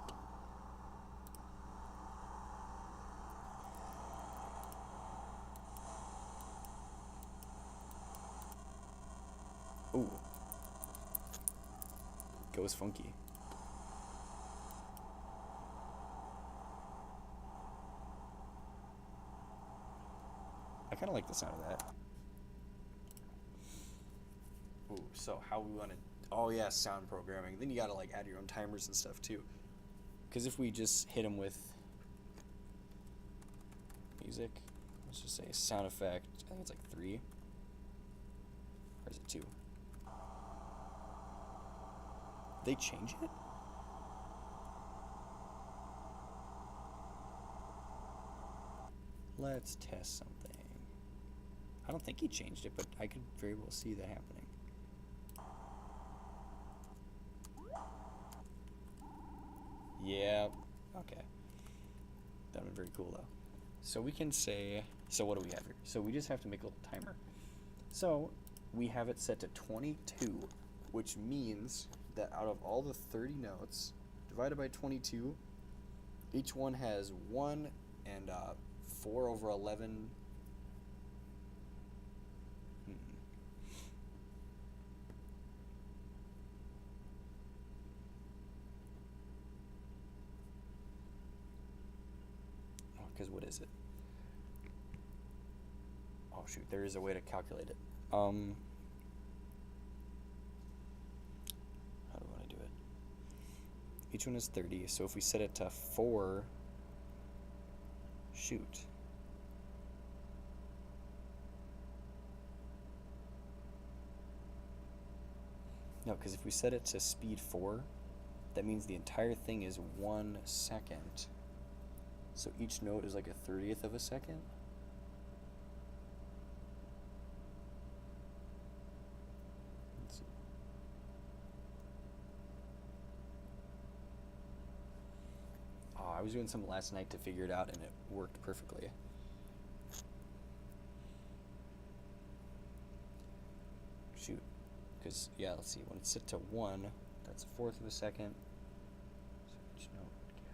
Ooh. Goes funky. I kind of like the sound of that. Ooh, so how we want to... Oh yeah, sound programming. Then you gotta like add your own timers and stuff too. Because if we just hit them with music, let's just say sound effect, I think it's like 3. Or is it 2? They change it? Let's test something. I don't think he changed it, but I could very well see that happening. Yeah, okay. That would be very cool though. So we can say, so what do we have here? So we just have to make a little timer. So we have it set to 22, which means that out of all the 30 notes, divided by 22, each one has 1 and 4 over 11. Because what is it? Oh shoot, there is a way to calculate it. How do I want to do it? Each one is 30, so if we set it to 4, shoot. No, because if we set it to speed 4, that means the entire thing is 1 second. So each note is like a 30th of a second. Let's see. Oh, I was doing some last night to figure it out and it worked perfectly. Shoot. Because, yeah, let's see. When it's set to 1, that's 1/4 of a second. So each note would get...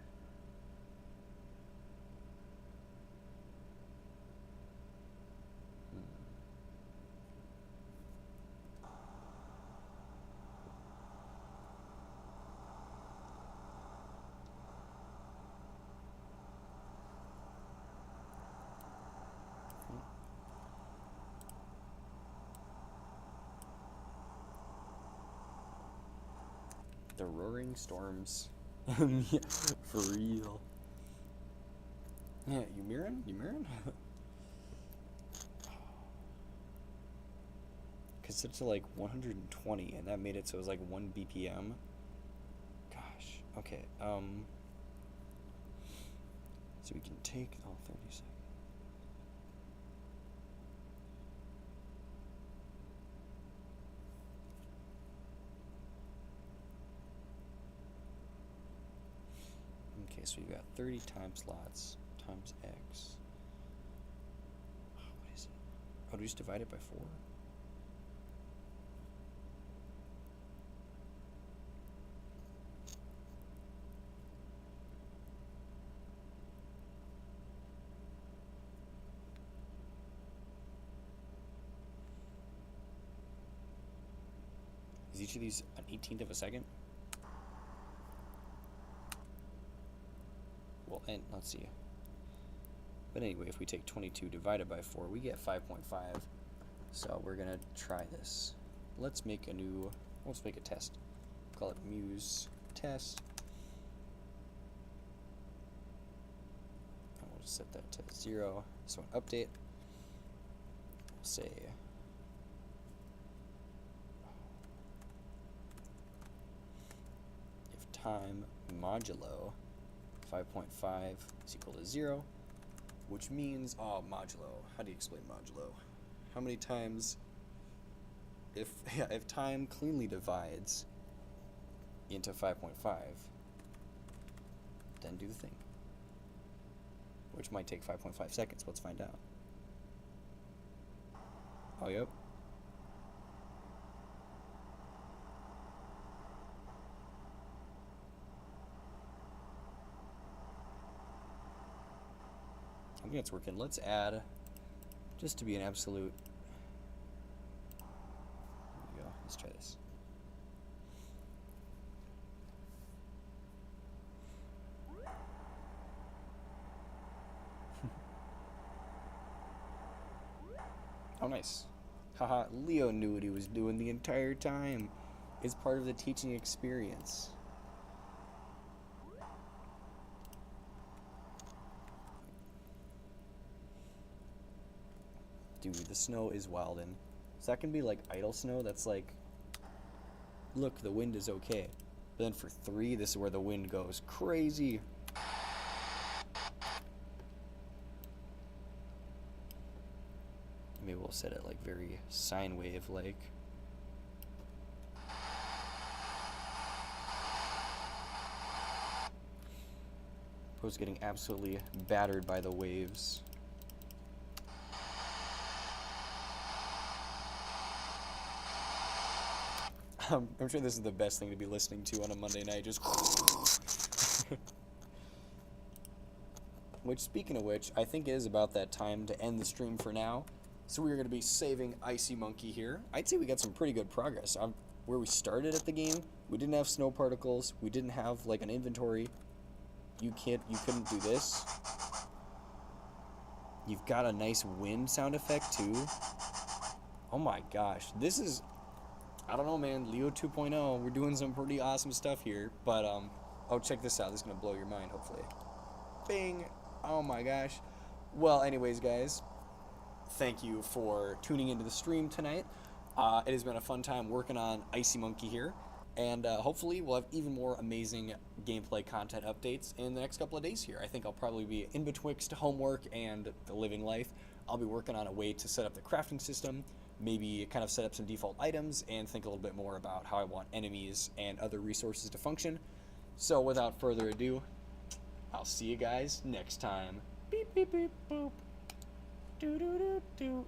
The roaring storms. Yeah, for real. Yeah, you mirroring? You mirroring? Because it's to like 120, and that made it so it was like 1 BPM. Gosh. Okay. So we can take 30 seconds. Okay, so you've got 30 time slots times X. What is it? Oh, do we just divide it by 4? Is each of these an 18th of a second? Well, and let's see. But anyway, if we take 22 divided by 4, we get 5.5. So we're gonna try this. Let's make a test. Call it Muse test. And we'll just set that to 0. So an update, we'll say if time modulo 5.5 is equal to 0, which means, modulo, how do you explain modulo? How many times, if time cleanly divides into 5.5, then do the thing. Which might take 5.5 seconds, let's find out. Oh, yep. think it's working. Let's add, just to be an absolute. There we go. Let's try this. Oh, nice. Haha, Leo knew what he was doing the entire time. It's part of the teaching experience. Dude, the snow is wildin'. So that can be like idle snow that's like, look, the wind is okay. But then for 3, this is where the wind goes crazy. Maybe we'll set it like very sine wave like. Poe's getting absolutely battered by the waves. I'm sure this is the best thing to be listening to on a Monday night, just which, speaking of which, I think it is about that time to end the stream for now. So we're going to be saving Icy Monkey here. I'd say we got some pretty good progress. Where we started at the game, we didn't have snow particles. We didn't have like an inventory. You couldn't do this. You've got a nice wind sound effect too. Oh my gosh, this is, I don't know, man. Leo 2.0. We're doing some pretty awesome stuff here. But oh, check this out. This is gonna blow your mind, hopefully. Bing. Oh my gosh. Well, anyways, guys, thank you for tuning into the stream tonight. It has been a fun time working on Icy Monkey here, and hopefully we'll have even more amazing gameplay content updates in the next couple of days here. I think I'll probably be in betwixt homework and the living life. I'll be working on a way to set up the crafting system, maybe kind of set up some default items, and think a little bit more about how I want enemies and other resources to function. So without further ado, I'll see you guys next time. Beep, beep, beep, boop. Do, do, do, do.